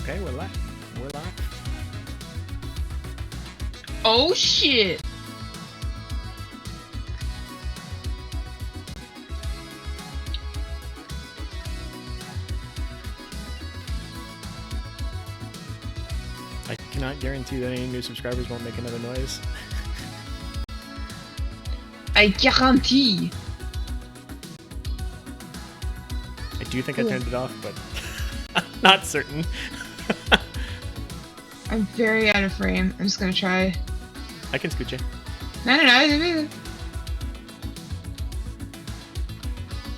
Okay, we're live. We're live. Oh shit! I cannot guarantee that any new subscribers won't make another noise. I guarantee. I do think I turned it off, but I'm not certain. I'm very out of frame. I'm just gonna try. I can scoot you. No.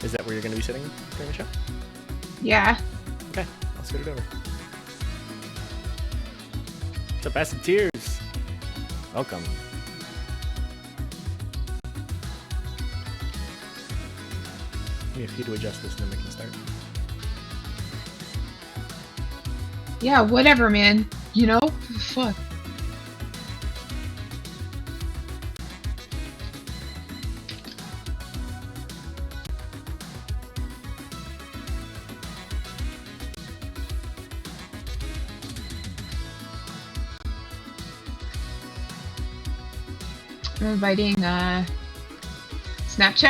Is that where you're going to be sitting during the show? Yeah. Okay, I'll scoot it over. What's up, Acid Tears? Welcome. Give me a few to adjust this and then we can start. Yeah, whatever, man. You know? Fuck. I'm inviting Snapchat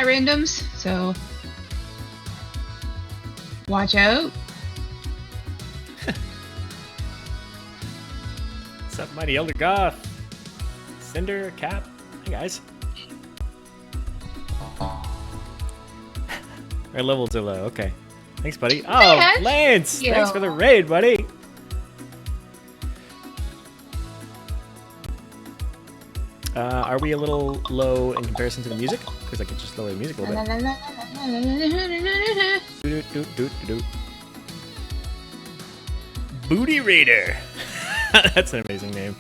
randoms, so watch out. What's up, Mighty Elder Goth? Cinder, Cap. Hey, guys. Our levels are low. Okay. Thanks, buddy. Oh, Hey, Lance! Yo. Thanks for the raid, buddy. Are we a little low in comparison to the music? Because I could just lower the music a little bit. Doot. Booty Raider. That's an amazing name.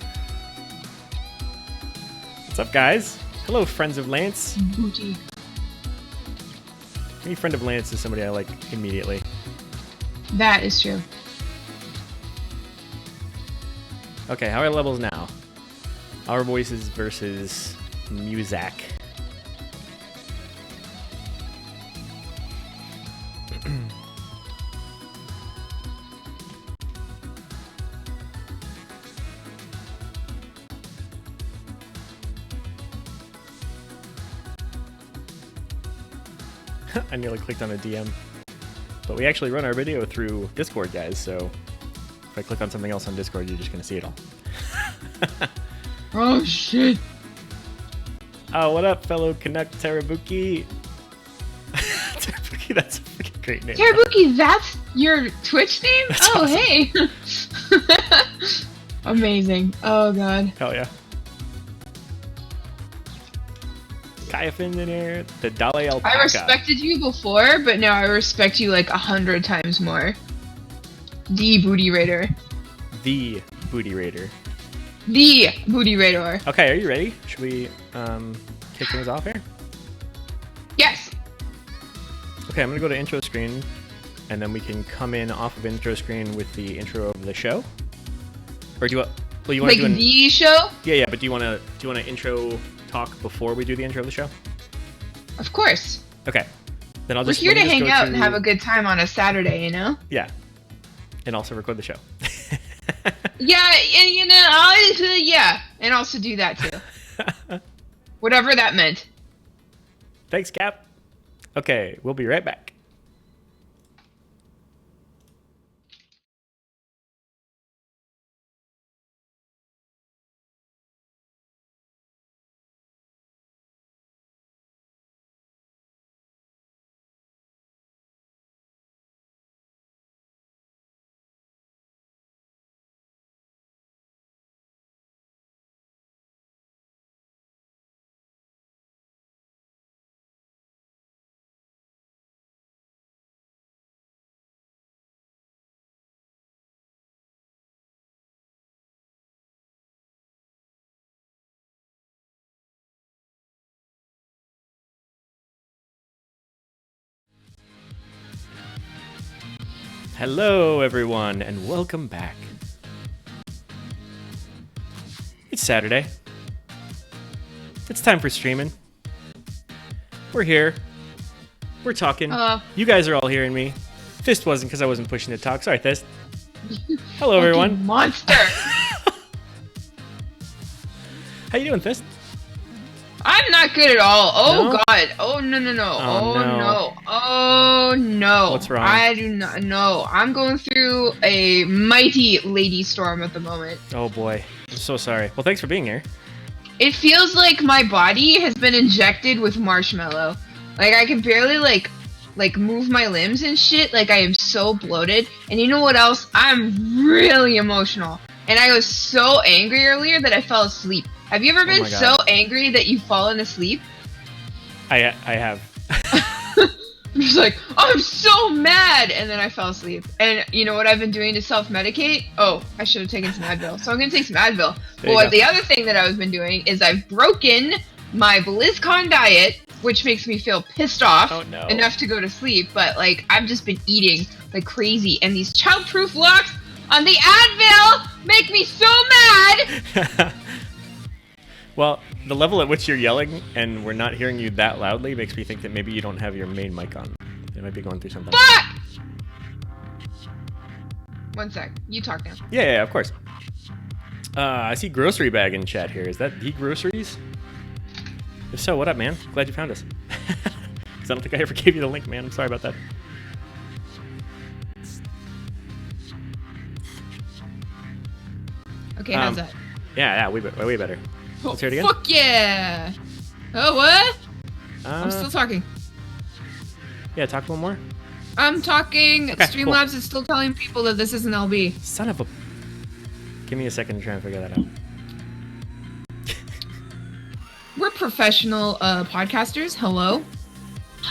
What's up, guys? Hello, friends of Lance. Booty. Any friend of Lance is somebody I like immediately. That is true. Okay, how are levels now? Our voices versus Muzak. I nearly clicked on a DM. But we actually run our video through Discord, guys, so if I click on something else on Discord, you're just going to see it all. Oh shit. Oh, what up, fellow Canuck Terabuki? Terabuki, that's a freaking great name. Terabuki, that's your Twitch name? That's oh, awesome. hey. Amazing. Oh, God. Hell yeah. Kaiafin in here, the Dale Alpaca. I respected you before, but now I respect you like 100 times more. The Booty Raider. The Booty Raider. The Booty Raider. Okay, are you ready? Should we kick things off here? Yes. Okay, I'm gonna go to intro screen, and then we can come in off of intro screen with the intro of the show. Or do you want? Well, you want Like to do the show? Yeah, but do you want to intro talk before we do the intro of the show? Of course. Okay, then I'll We're just here let to me just hang go out to- and have a good time on a Saturday, you know? Yeah, and also record the show. Yeah, and you know, yeah, and also do that too. Whatever that meant. Thanks, Cap. Okay, we'll be right back. Hello, everyone, and welcome back. It's Saturday. It's time for streaming. We're here. We're talking. Hello. You guys are all hearing me. Fist wasn't because I wasn't pushing to talk. Sorry, Fist. Hello, everyone. Monster. How you doing, Fist? I'm not good at all. Oh No? God. Oh no. Oh, no. No. Oh no. What's wrong? I do not know. I'm going through a mighty lady storm at the moment. Oh boy, I'm so sorry. Well, thanks for being here. It feels like my body has been injected with marshmallow. Like I can barely like move my limbs and shit. Like I am so bloated. And you know what else? I'm really emotional. And I was so angry earlier that I fell asleep. Have you ever been my God. so angry that you've fallen asleep? I have. I'm just like, I'm so mad, and then I fell asleep. And you know what I've been doing to self-medicate? Oh, I should have taken some Advil. So I'm gonna take some Advil. There you But go. the other thing that I've been doing is I've broken my BlizzCon diet, which makes me feel pissed off Oh, no. enough to go to sleep. But like, I've just been eating like crazy, and these child-proof locks on the Advil make me so mad. Well, the level at which you're yelling and we're not hearing you that loudly makes me think that maybe you don't have your main mic on. It might be going through something. Fuck! One sec. You talk now. Yeah, of course. I see grocery bag in chat here. Is that the groceries? If so, what up, man? Glad you found us. Because I don't think I ever gave you the link, man. I'm sorry about that. Okay, how's that? Yeah, way better. Let's hear it again. Fuck yeah! Oh, what? I'm Uh, still talking. yeah, talk a little more. I'm talking. Okay, Streamlabs is still telling people that this is an LB. Son of a... Give me a second to try and figure that out. We're professional podcasters. Hello?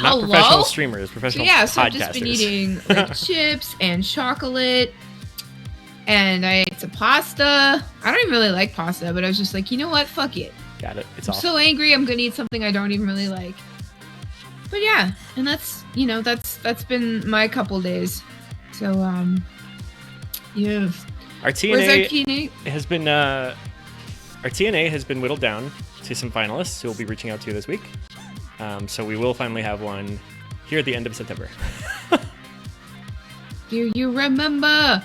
Not professional streamers, professional So podcasters. I've just been eating like chips and chocolate. And I ate some pasta. I don't even really like pasta, but I was just like, you know what? Fuck it. Got it. It's I'm off. so angry I'm gonna eat something I don't even really like. But yeah, and that's that's been my couple days. So yeah. Our Where's our TNA TNA? has been our TNA has been whittled down to some finalists who will be reaching out to this week. So we will finally have one here at the end of September. Do you remember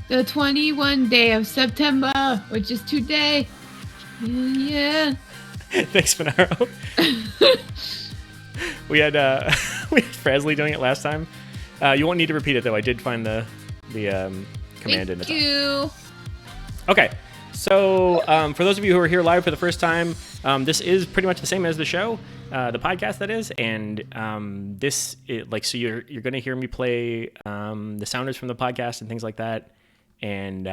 the 21 day of September, which is today? Yeah. Thanks, Monaro. we had Frasley doing it last time. You won't need to repeat it though. I did find the command in the Thank top. you. Okay, so for those of you who are here live for the first time, this is pretty much the same as the show, the podcast that is, and so you're going to hear me play the sounders from the podcast and things like that, and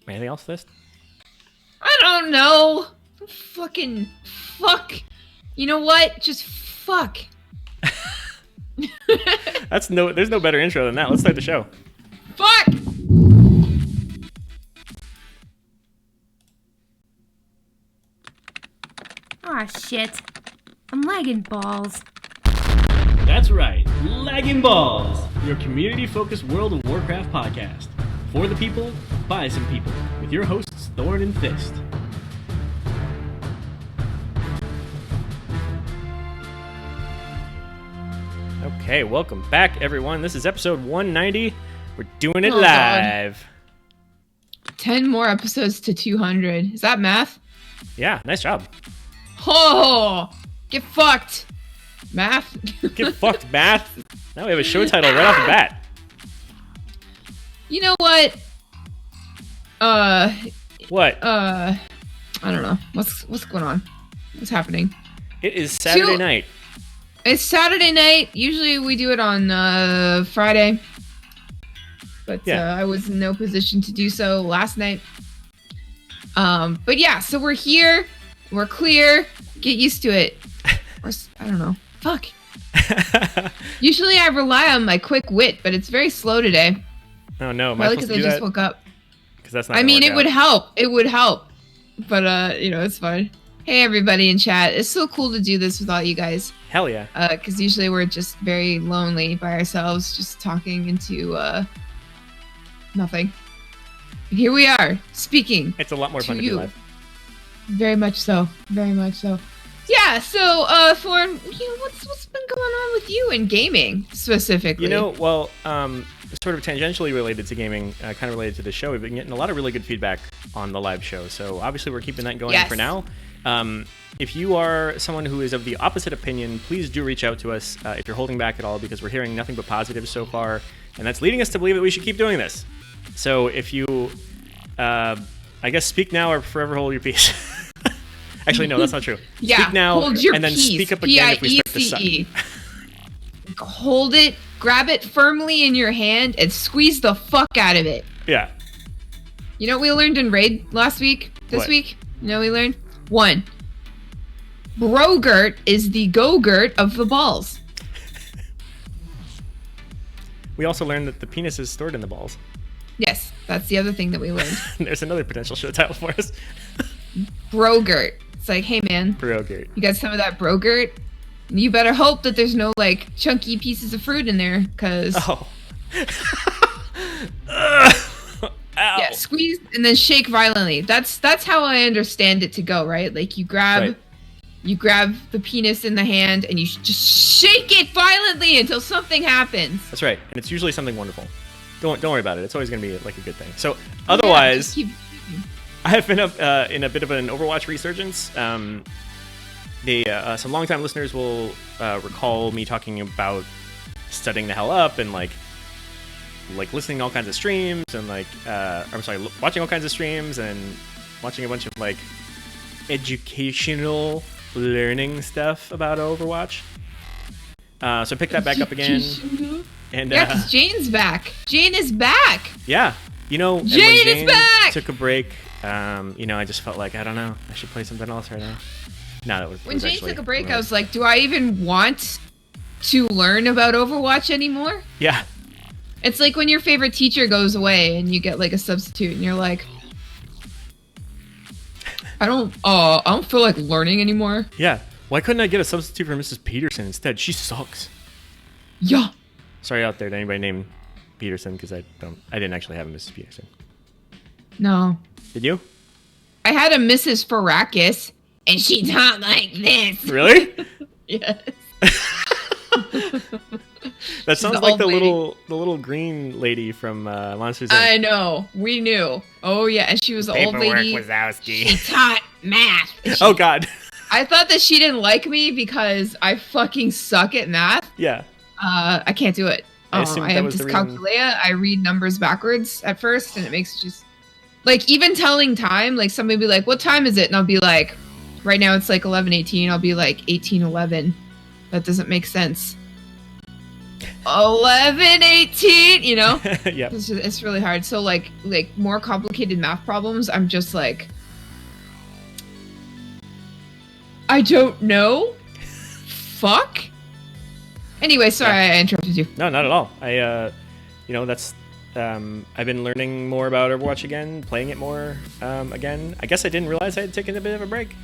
anything else, Fist? I don't know. Fucking fuck. You know what? Just fuck. There's no better intro than that. Let's start the show. Fuck. Aw, shit. I'm lagging balls. That's right, Lagging Balls, your community-focused World of Warcraft podcast. For the people, by some people, with your hosts, Thorn and Fist. Okay, welcome back, everyone. This is episode 190. We're doing it Oh, God. live. 10 more episodes to 200. Is that math? Yeah, nice job. Oh, get fucked. Math? Get fucked, math. Now we have a show title right off the bat. You know what? What? I don't know. What's going on? What's happening? It is Saturday night. It's Saturday night. Usually we do it on Friday. But Yeah. I was in no position to do so last night. But yeah, so we're here. We're clear. Get used to it. I don't know. Fuck. Usually I rely on my quick wit, but it's very slow today. Oh no, am I Probably supposed because to I do just that? woke up. Because that's not I gonna mean, work it would out. help. It would help. But, it's fine. Hey, everybody in chat. It's so cool to do this with all you guys. Hell yeah. Because usually we're just very lonely by ourselves, just talking into, nothing. And here we are, speaking. It's a lot more To fun to be you. live. Very much so. Very much so. Yeah, so Thorn, what's been going on with you in gaming specifically? Well, sort of tangentially related to gaming, kind of related to the show, we've been getting a lot of really good feedback on the live show. So obviously we're keeping that going for now. If you are someone who is of the opposite opinion, please do reach out to us if you're holding back at all, because we're hearing nothing but positives so far, and that's leading us to believe that we should keep doing this. So if you, I guess, speak now or forever hold your peace. Actually, no, that's not true. Yeah, speak now hold your and then peace. speak up again if we start to suck. Hold it, grab it firmly in your hand, and squeeze the fuck out of it. Yeah. You know what we learned in Raid last week? This week? You know what we learned? 1. Brogurt is the go-gurt of the balls. We also learned that the penis is stored in the balls. Yes, that's the other thing that we learned. There's another potential show title for us. Brogurt. It's like, hey man, Brogurt. You got some of that Brogurt? You better hope that there's no like chunky pieces of fruit in there, cause yeah, squeeze and then shake violently. That's how I understand it to go, right? Like you grab the penis in the hand and you just shake it violently until something happens. That's right, and it's usually something wonderful. Don't worry about it. It's always going to be like a good thing. So otherwise, I have been up in a bit of an Overwatch resurgence. Some longtime listeners will recall me talking about studying the hell up and like listening to all kinds of streams and watching all kinds of streams and watching a bunch of like educational learning stuff about Overwatch. So I picked that back up again. And yeah, because Jane's back. Jane is back. Yeah, Jane is back. Took a break. I just felt like I don't know. I should play something else right now. No, that was when Jane took a break. I was like, do I even want to learn about Overwatch anymore? Yeah. It's like when your favorite teacher goes away and you get like a substitute, and you're like, I don't feel like learning anymore. Yeah. Why couldn't I get a substitute for Mrs. Peterson instead? She sucks. Yeah. Sorry out there to anybody named Peterson, because I didn't actually have a Mrs. Peterson. No. Did you? I had a Mrs. Farakis, and she taught like this. Really? Yes. That sounds like the little green lady from Monsters Inc. I know. We knew. Oh yeah, and she was the old lady. Wazowski. She taught math. Oh God. I thought that she didn't like me because I fucking suck at math. Yeah. I can't do it. I have dyscalculia. I read numbers backwards at first, and it makes just like even telling time. Like somebody be like, "What time is it?" And I'll be like, "Right now it's like 11:18." I'll be like 18:11. That doesn't make sense. 11:18. You know? Yeah. It's really hard. So like more complicated math problems, I'm just like, I don't know. Fuck. Anyway, sorry I interrupted you. No, not at all. That's I've been learning more about Overwatch again, playing it more again. I guess I didn't realize I had taken a bit of a break,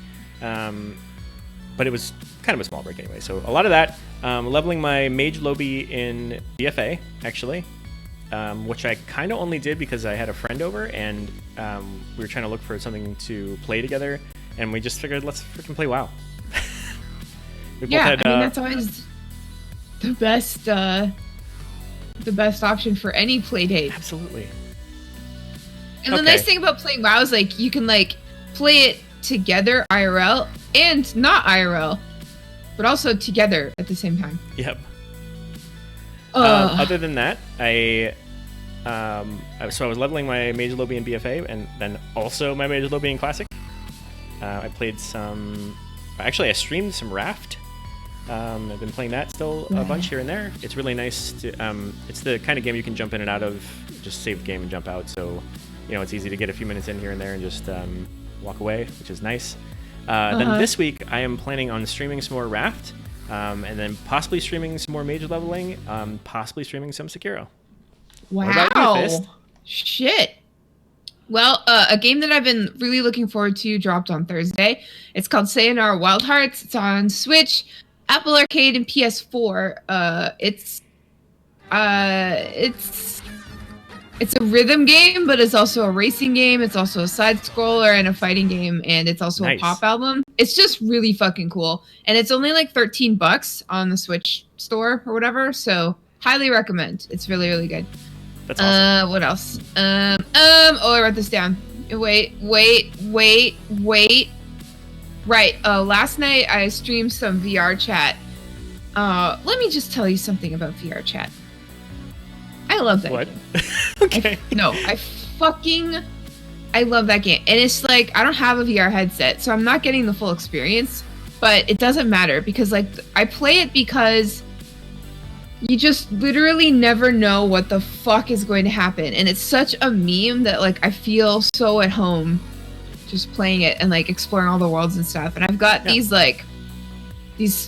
but it was kind of a small break anyway. So a lot of that, leveling my Mage Lobby in BFA actually, which I kind of only did because I had a friend over and we were trying to look for something to play together, and we just figured let's freaking play WoW. That's always the best option for any play date. Absolutely. And the nice thing about playing WoW is like you can like play it together IRL and not IRL, but also together at the same time. Yep. Other than that, I was leveling my Mage Lobby in BFA and then also my Mage Lobby in Classic. I played I streamed some Raft. I've been playing that still a bunch here and there. It's really nice to, it's the kind of game you can jump in and out of, just save the game and jump out. So, it's easy to get a few minutes in here and there and just walk away, which is nice. Then this week, I am planning on streaming some more Raft, and then possibly streaming some more Mage leveling, possibly streaming some Sekiro. Wow. What about you, Fist? Shit. Well, a game that I've been really looking forward to dropped on Thursday. It's called Sayonara Wild Hearts. It's on Switch, Apple Arcade, and PS4. It's a rhythm game, but it's also a racing game. It's also a side scroller and a fighting game, and it's also a pop album. it's just really fucking cool. And it's only like $13 on the Switch store or whatever. So highly recommend. It's really, really good. That's awesome. What else? Oh, I wrote this down. Wait. Right. Last night I streamed some VR chat. Let me just tell you something about VR chat. I love that game. Okay. I love that game. And it's like, I don't have a VR headset, so I'm not getting the full experience, but it doesn't matter because like I play it because you just literally never know what the fuck is going to happen. And it's such a meme that like I feel so at home just playing it and like exploring all the worlds and stuff. And I've got these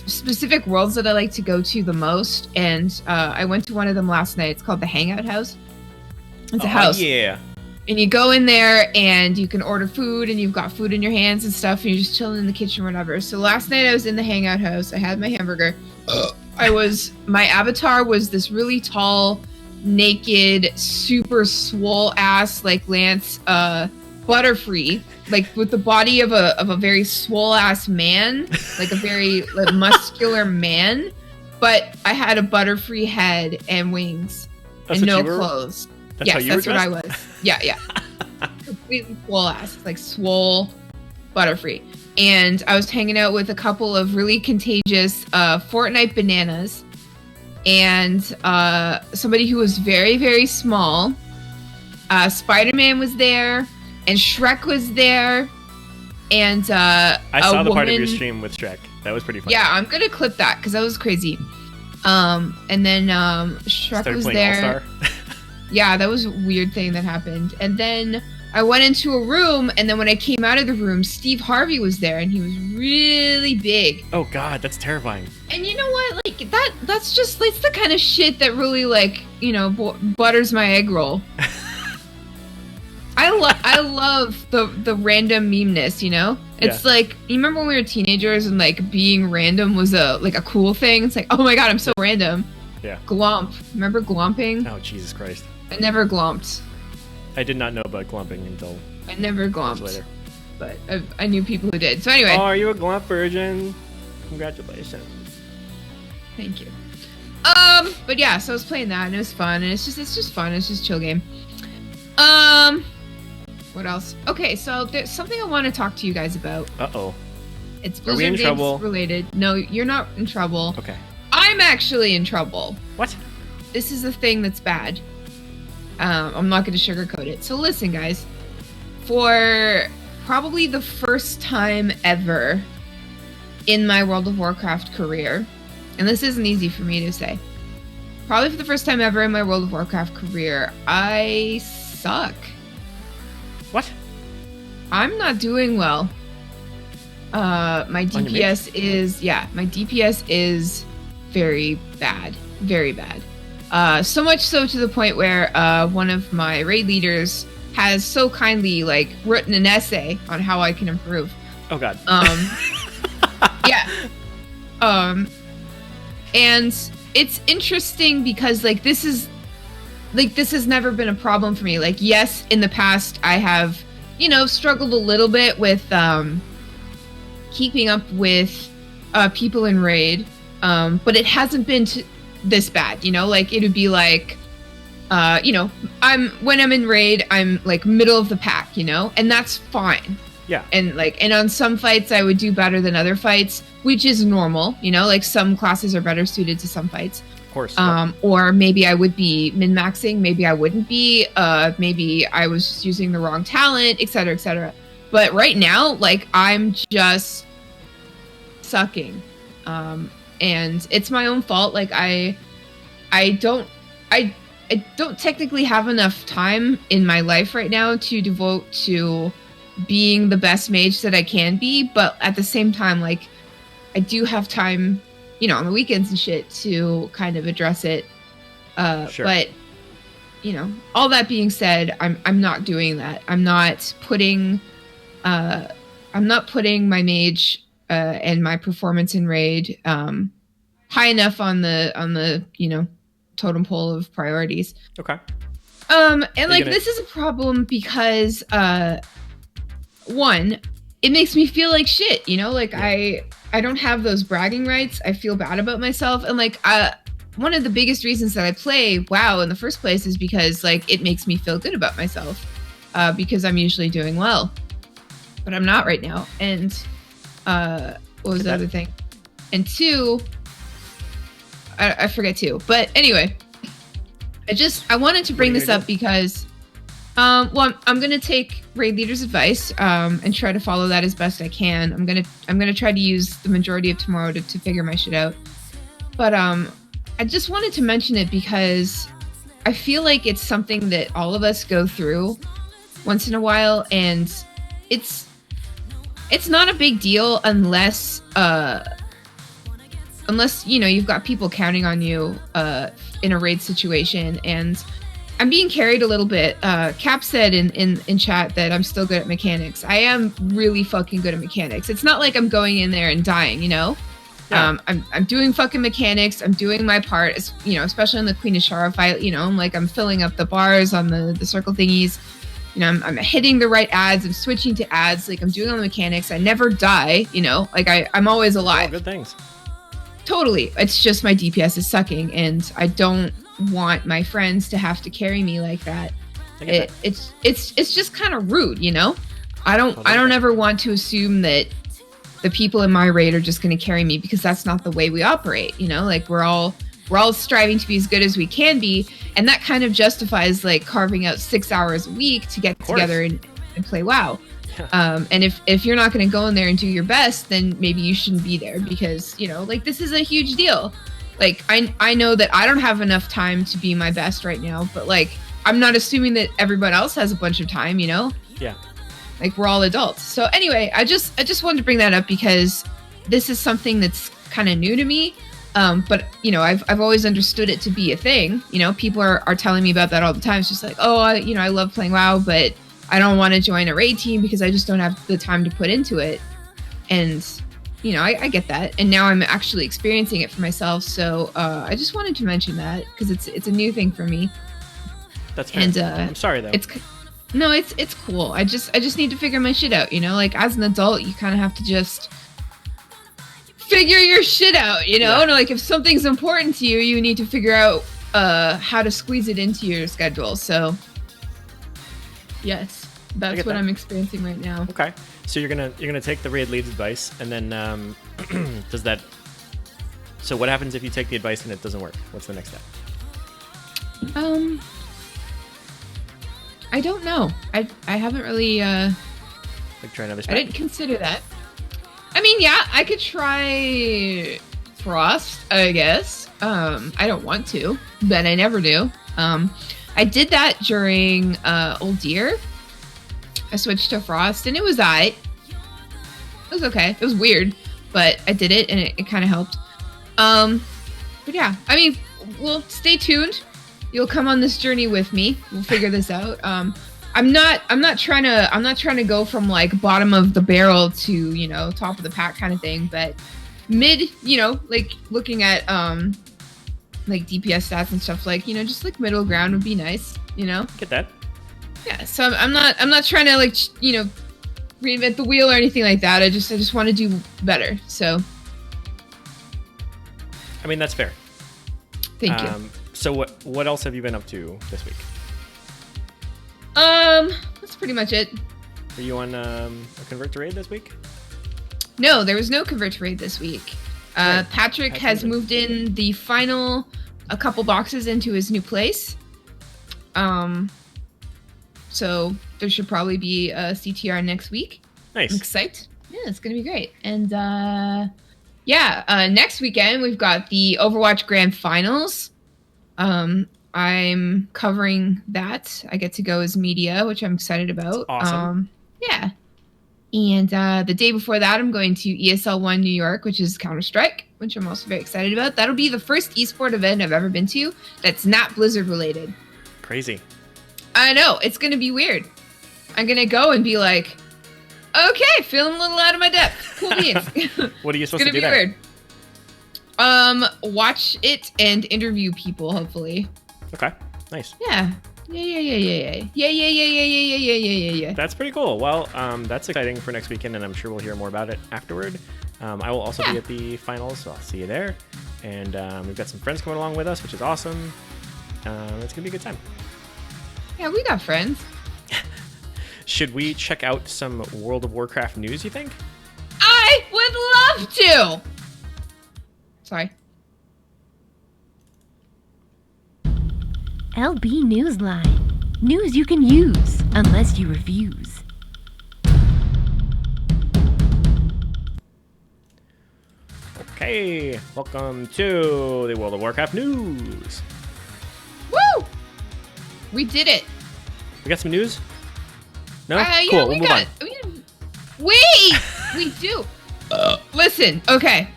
specific worlds that I like to go to the most. And I went to one of them last night. It's called the Hangout House. It's a house. Yeah. And you go in there and you can order food and you've got food in your hands and stuff. And you're just chilling in the kitchen or whatever. So last night I was in the Hangout House. I had my hamburger. My avatar was this really tall, naked, super swole ass, like Lance, Butterfree, like with the body of a very swole ass man, like a very like, muscular man. But I had a Butterfree head and wings and no clothes. That's what I was. Yeah. Completely swole ass, like swole Butterfree. And I was hanging out with a couple of really contagious Fortnite bananas and somebody who was very, very small. Spider-Man was there and Shrek was there. And I saw the part of your stream with Shrek. That was pretty funny. Yeah, I'm going to clip that because that was crazy. And then Shrek was there. All-Star. Yeah, that was a weird thing that happened. And then I went into a room, and then when I came out of the room, Steve Harvey was there, and he was really big. Oh God, that's terrifying. And you know what? Like that's the kind of shit that really like butters my egg roll. I love the random memeness. It's like you remember when we were teenagers and like being random was a cool thing. It's like, oh my God, I'm so random. Yeah. Glomp. Remember glomping? Oh Jesus Christ. I never glomped. I did not know about glomping until I never glomped later. But I knew people who did. So anyway. Oh, are you a glomp virgin? Congratulations. Thank you. But yeah, so I was playing that and it was fun and it's just fun. It's just a chill game. What else? Okay, so there's something I want to talk to you guys about. Uh-oh. It's Blizzard Games trouble? Related. No, you're not in trouble. Okay. I'm actually in trouble. What? This is the thing that's bad. I'm not going to sugarcoat it. So listen, guys. For probably the first time ever in my World of Warcraft career, and this isn't easy for me to say, probably for the first time ever in my World of Warcraft career, I suck. What? I'm not doing well. My DPS is very bad. Very bad. So much so to the point where one of my raid leaders has so kindly written an essay on how I can improve. Oh God. Yeah. And it's interesting because this has never been a problem for me. Yes, in the past I have, struggled a little bit with keeping up with people in raid, but it hasn't been this bad. It would be when I'm in raid, I'm middle of the pack, and that's fine. Yeah. And on some fights I would do better than other fights, which is normal, some classes are better suited to some fights. Of course. Or maybe I would be min-maxing, maybe I wouldn't be, maybe I was just using the wrong talent, etc., etc. But right now, I'm just sucking. And it's my own fault. I don't technically have enough time in my life right now to devote to being the best mage that I can be, but at the same time, I do have time, on the weekends and shit to kind of address it. Sure. But, all that being said, I'm not doing that. I'm not putting my mage and my performance in raid high enough on the totem pole of priorities. Okay. And this is a problem because one, it makes me feel like shit, you know? Like, I don't have those bragging rights. I feel bad about myself. And, like, one of the biggest reasons that I play WoW in the first place is because, like, it makes me feel good about myself. Because I'm usually doing well. But I'm not right now. And, what was the other thing? And two, I forget two. But anyway, I wanted to bring this up because, well, I'm gonna take Raid Leader's advice, and try to follow that as best I can. I'm gonna try to use the majority of tomorrow to figure my shit out. But, I just wanted to mention it because I feel like it's something that all of us go through once in a while, and it's not a big deal unless you know you've got people counting on you in a raid situation. And I'm being carried a little bit. Cap said in chat that I'm still good at mechanics. I am really fucking good at mechanics. It's not like I'm going in there and dying, you know. Yeah. I'm doing fucking mechanics. I'm doing my part, you know, especially on the Queen of Shara fight. You know, I'm filling up the bars on the circle thingies. You know, I'm hitting the right ads. I'm switching to ads. Like, I'm doing all the mechanics. I never die. You know, like I'm always alive. Oh, good things. Totally. It's just my DPS is sucking, and I don't want my friends to have to carry me like that. It's just kind of rude, you know. I don't ever want to assume that the people in my raid are just going to carry me, because that's not the way we operate, you know? Like, we're all striving to be as good as we can be, and that kind of justifies, like, carving out 6 hours a week to get together and play WoW. Yeah. And if you're not going to go in there and do your best, then maybe you shouldn't be there, because, you know, like, this is a huge deal. Like, I know that I don't have enough time to be my best right now, but, like, I'm not assuming that everyone else has a bunch of time, you know? Yeah. Like, we're all adults. So anyway, I just wanted to bring that up because this is something that's kind of new to me. But, you know, I've always understood it to be a thing. You know, people are telling me about that all the time. It's just like, oh, I love playing WoW, but I don't want to join a raid team because I just don't have the time to put into it. And, you know, I get that. And now I'm actually experiencing it for myself. So I just wanted to mention that because it's a new thing for me. That's fair. And I'm sorry, though. It's cool. I just need to figure my shit out, you know? Like, as an adult, you kind of have to just figure your shit out, you know? Yeah. And, like, if something's important to you, you need to figure out how to squeeze it into your schedule. So, yes, that's what I'm experiencing right now. Okay. So you're gonna take the raid lead's advice, and then does that... So what happens if you take the advice and it doesn't work? What's the next step? I don't know. I haven't really like try another spec? I didn't consider that. I mean, yeah, I could try Frost, I guess. I don't want to, but I never do. I did that during Uldir. I switched to Frost, and it was aight. It was okay. It was weird, but I did it, and it kind of helped. But yeah, I mean, well, stay tuned. You'll come on this journey with me. We'll figure this out. I'm not trying to go from like bottom of the barrel to, you know, top of the pack kind of thing, but mid, you know, like looking at like DPS stats and stuff, like, you know, just like middle ground would be nice, you know. Get that. Yeah, so I'm not trying to, like, you know, reinvent the wheel or anything like that. I just want to do better. So I mean, that's fair. Thank you. So what else have you been up to this week? That's pretty much it. Are you on a Convert to Raid this week? No, there was no Convert to Raid this week. Right. Patrick has moved in the final a couple boxes into his new place. So there should probably be a CTR next week. Nice. I'm excited. Yeah, it's gonna be great. And next weekend we've got the Overwatch Grand Finals. I'm covering that. I get to go as media, which I'm excited about. Awesome. Yeah. And the day before that, I'm going to ESL 1 New York, which is Counter-Strike, which I'm also very excited about. That'll be the first esport event I've ever been to that's not Blizzard related. Crazy. I know. It's going to be weird. I'm going to go and be like, okay, feeling a little out of my depth. Cool beans. What are you supposed to do there? It's going to be weird. Watch it and interview people, hopefully. Okay, nice. Yeah. Yeah. That's pretty cool. Well, that's exciting for next weekend, and I'm sure we'll hear more about it afterward. I will also be at the finals, so I'll see you there. And we've got some friends coming along with us, which is awesome. It's gonna be a good time. Yeah, we got friends. Should we check out some World of Warcraft news, you think? I would love to. Sorry. LB Newsline. News you can use, unless you refuse. Okay, welcome to the World of Warcraft news. Woo! We did it. We got some news? No? Yeah, Cool, we we'll move got. on. Wait, we do. Listen, okay.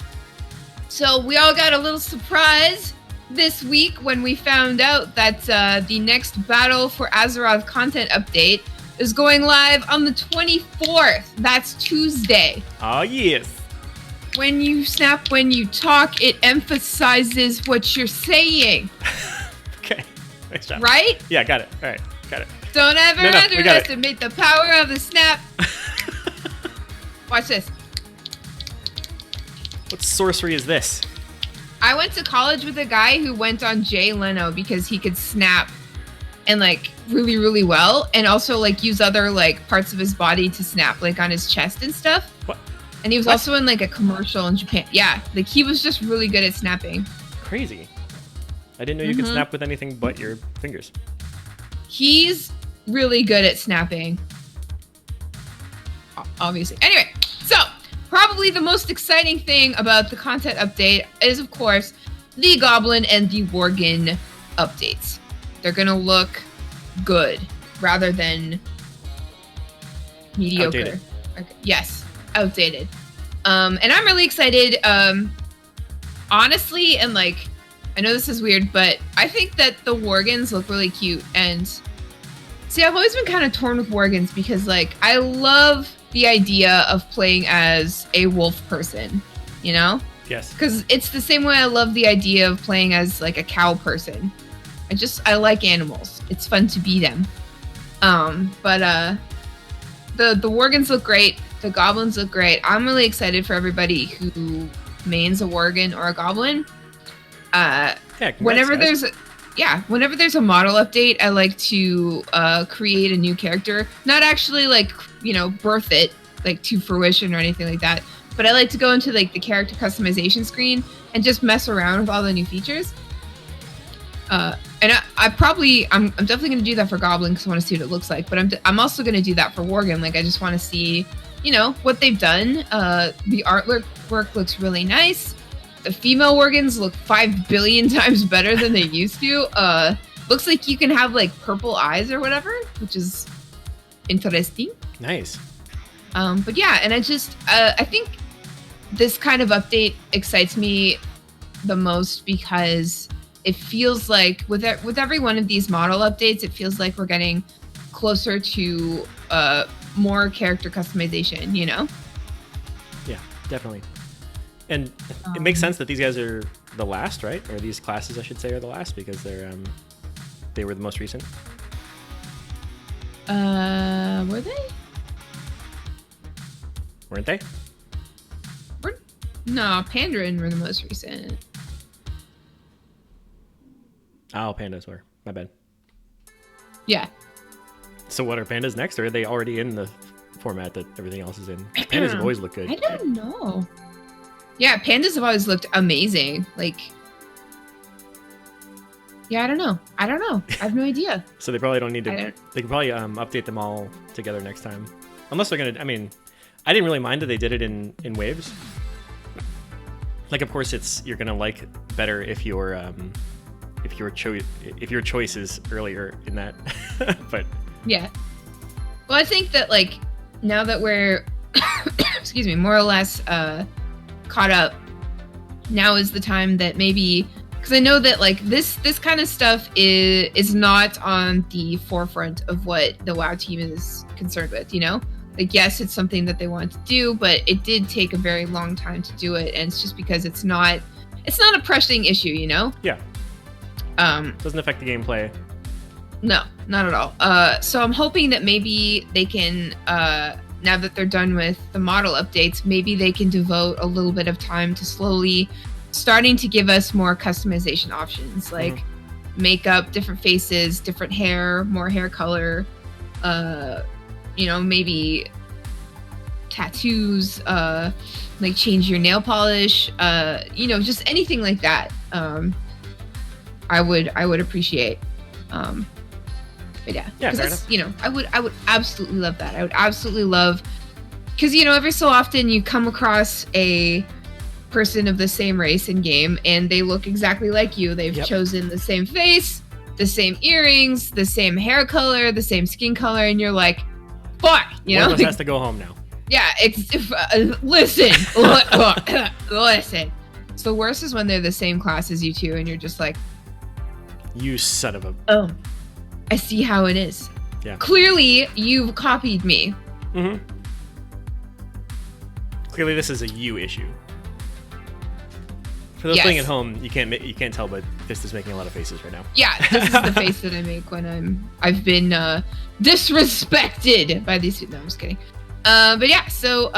So we all got a little surprise this week when we found out that the next Battle for Azeroth content update is going live on the 24th. That's Tuesday. Oh, yes. When you snap, when you talk, it emphasizes what you're saying. Okay, nice job. Right? Yeah, got it. All right, got it. Don't ever No, we got it. underestimate the power of the snap. Watch this. What sorcery is this? I went to college with a guy who went on Jay Leno because he could snap and like really, really well, and also like use other like parts of his body to snap, like on his chest and stuff. What? And he was What? also in like a commercial in Japan. Yeah, like he was just really good at snapping. Crazy. I didn't know you could snap with anything but your fingers. He's really good at snapping. Obviously. Anyway, so probably the most exciting thing about the content update is, of course, the Goblin and the Worgen updates. They're gonna look good rather than mediocre. Outdated. Okay. Yes, outdated. And I'm really excited. Honestly, and like, I know this is weird, but I think that the Worgens look really cute. And see, I've always been kind of torn with Worgens because, like, I love the idea of playing as a wolf person, you know? Yes. Because it's the same way I love the idea of playing as, like, a cow person. I like animals. It's fun to be them. The Worgens look great. The Goblins look great. I'm really excited for everybody who mains a Worgen or a Goblin. Yeah, congrats, Whenever guys. there's a model update, I like to create a new character. Not actually like, birth it like to fruition or anything like that. But I like to go into like the character customization screen and just mess around with all the new features. And I'm definitely going to do that for Goblin because I want to see what it looks like. But I'm also going to do that for Worgen. Like, I just want to see, what they've done. The artwork looks really nice. The female Worgens look 5 billion times better than they used to. Looks like you can have like purple eyes or whatever, which is interesting. Nice. But yeah, and I think this kind of update excites me the most because it feels like with every one of these model updates, it feels like we're getting closer to more character customization, Yeah, definitely. And it makes sense that these guys are the last, right? Or these classes, I should say, are the last because they were the most recent. Were they? Weren't they? No, Pandaren were the most recent. Oh, pandas were. My bad. Yeah. So what are pandas next? Or are they already in the format that everything else is in? Pandas have always looked good. I don't know. Yeah, pandas have always looked amazing. Like, yeah, I don't know. I have no idea. So they probably don't need to. They can probably update them all together next time, unless they're gonna. I mean, I didn't really mind that they did it in waves. Like, of course, you're gonna like better if your choice is earlier in that. But yeah. Well, I think that like now that we're excuse me, more or less caught up, now is the time that maybe, because I know that like this kind of stuff is not on the forefront of what the WoW team is concerned with, Like, yes, it's something that they want to do, but it did take a very long time to do it, and it's just because it's not a pressing issue, Yeah. Doesn't affect the gameplay. No, not at all. So I'm hoping that maybe they can, now that they're done with the model updates, maybe they can devote a little bit of time to slowly starting to give us more customization options, like makeup, different faces, different hair, more hair color, maybe tattoos, like change your nail polish, just anything like that. I would appreciate. But yeah, fair enough. I would absolutely love that. I would absolutely love, because every so often you come across a person of the same race in game, and they look exactly like you. They've chosen the same face, the same earrings, the same hair color, the same skin color, and you're like, fuck, One of us has to go home now. Yeah, listen, listen. So the worst is when they're the same class as you two, and you're just like, you son of a. Oh, I see how it is. Yeah. Clearly, you've copied me. Mm-hmm. Clearly, this is a you issue. For those playing at home, you can't tell, but Fist is making a lot of faces right now. Yeah, this is the face that I make when I've been disrespected by these. No, I'm just kidding. But yeah, so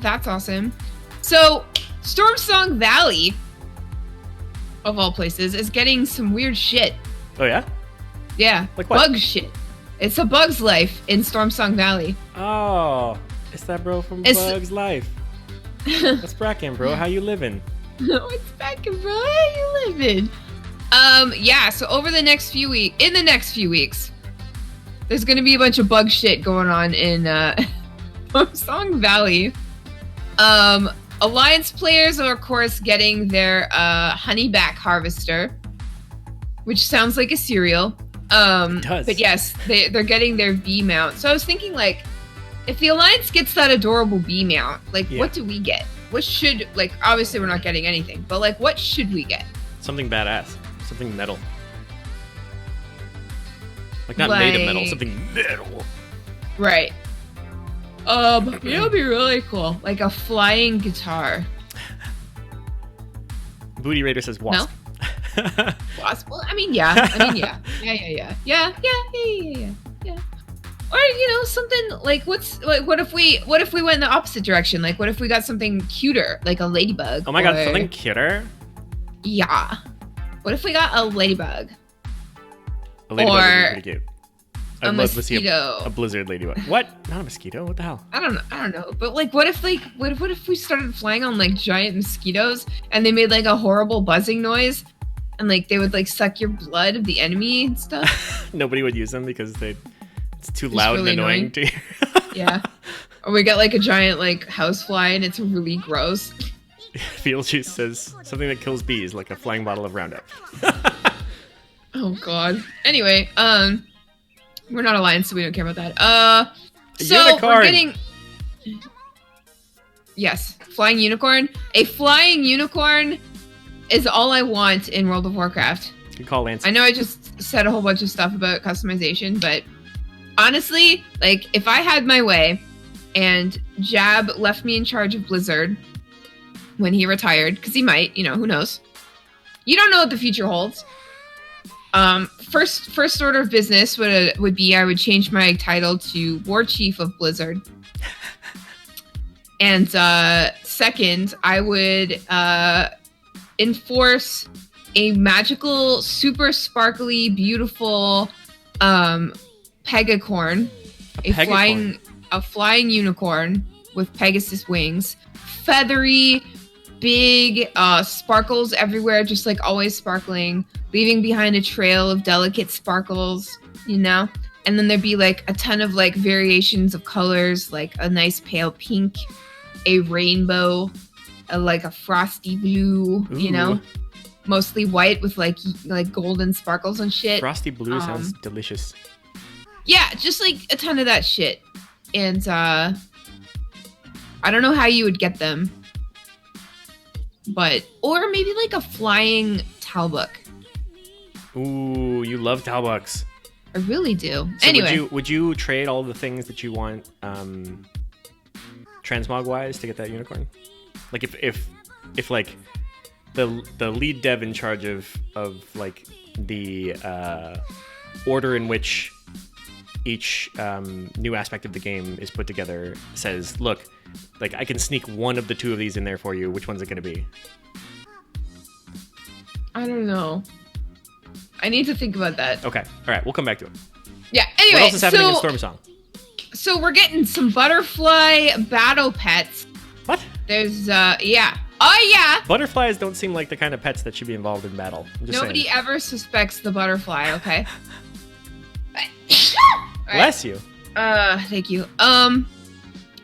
that's awesome. So Stormsong Valley, of all places, is getting some weird shit. Oh yeah? Yeah, like what? Bug shit. It's a Bug's Life in Stormsong Valley. Oh, it's that bro from Bug's Life. What's brackin', bro? How you living? No, it's brackin', bro. How you living? Yeah. So in the next few weeks, there's gonna be a bunch of bug shit going on in Stormsong Valley. Alliance players are of course getting their honeyback harvester, which sounds like a cereal. It does. But yes, they're getting their V mount. So I was thinking, like, if the Alliance gets that adorable V mount, like, what do we get? What should, like, obviously we're not getting anything, but like, what should we get? Something badass. Something metal. Like, not made of metal, something metal. Right. It would be really cool. Like a flying guitar. Booty Raider says wasp. No? Wasp? Well, yeah. Yeah. Or, something like, what if we went in the opposite direction? Like, what if we got something cuter, like a ladybug? Oh my god, something cuter? Yeah. What if we got a ladybug? A ladybug would be pretty cute. A mosquito. A blizzard ladybug. What? Not a mosquito. What the hell? I don't know. But like, what if we started flying on like giant mosquitoes and they made like a horrible buzzing noise, and like they would like suck your blood of the enemy and stuff? Nobody would use them because it's too loud really and annoying to hear. Yeah. Or we get like a giant like housefly and it's really gross. Beetlejuice says something that kills bees, like a flying bottle of Roundup. Oh god. Anyway, we're not Alliance, so we don't care about that. So unicorn. We're getting... Yes, flying unicorn. A flying unicorn is all I want in World of Warcraft. Good call, Lance. I know I just said a whole bunch of stuff about customization, but honestly, like, if I had my way and Jab left me in charge of Blizzard when he retired, because he might, who knows? You don't know what the future holds. First order of business would be I would change my title to War Chief of Blizzard. And second, I would enforce a magical, super sparkly, beautiful Pegacorn, a flying unicorn with Pegasus wings, feathery, big, sparkles everywhere, just like always sparkling, leaving behind a trail of delicate sparkles, and then there'd be like a ton of like variations of colors, like a nice pale pink, a rainbow, like a frosty blue. Ooh. Mostly white with like golden sparkles and shit. Frosty blue sounds delicious. Yeah, just like a ton of that shit. And I don't know how you would get them, or maybe like a flying Talbuk. Ooh, you love Talbuks. I really do. So anyway, would you trade all the things that you want transmog wise to get that unicorn? Like if like the lead dev in charge of like the order in which each new aspect of the game is put together says, look, like I can sneak one of the two of these in there for you. Which one's it going to be? I don't know. I need to think about that. Okay. All right. We'll come back to it. Yeah. Anyway, What else is happening in Storm Song? So we're getting some butterfly battle pets. What? There's yeah. Oh yeah. Butterflies don't seem like the kind of pets that should be involved in battle. I'm just Nobody saying. ever suspects the butterfly. Okay. Bless you. Thank you.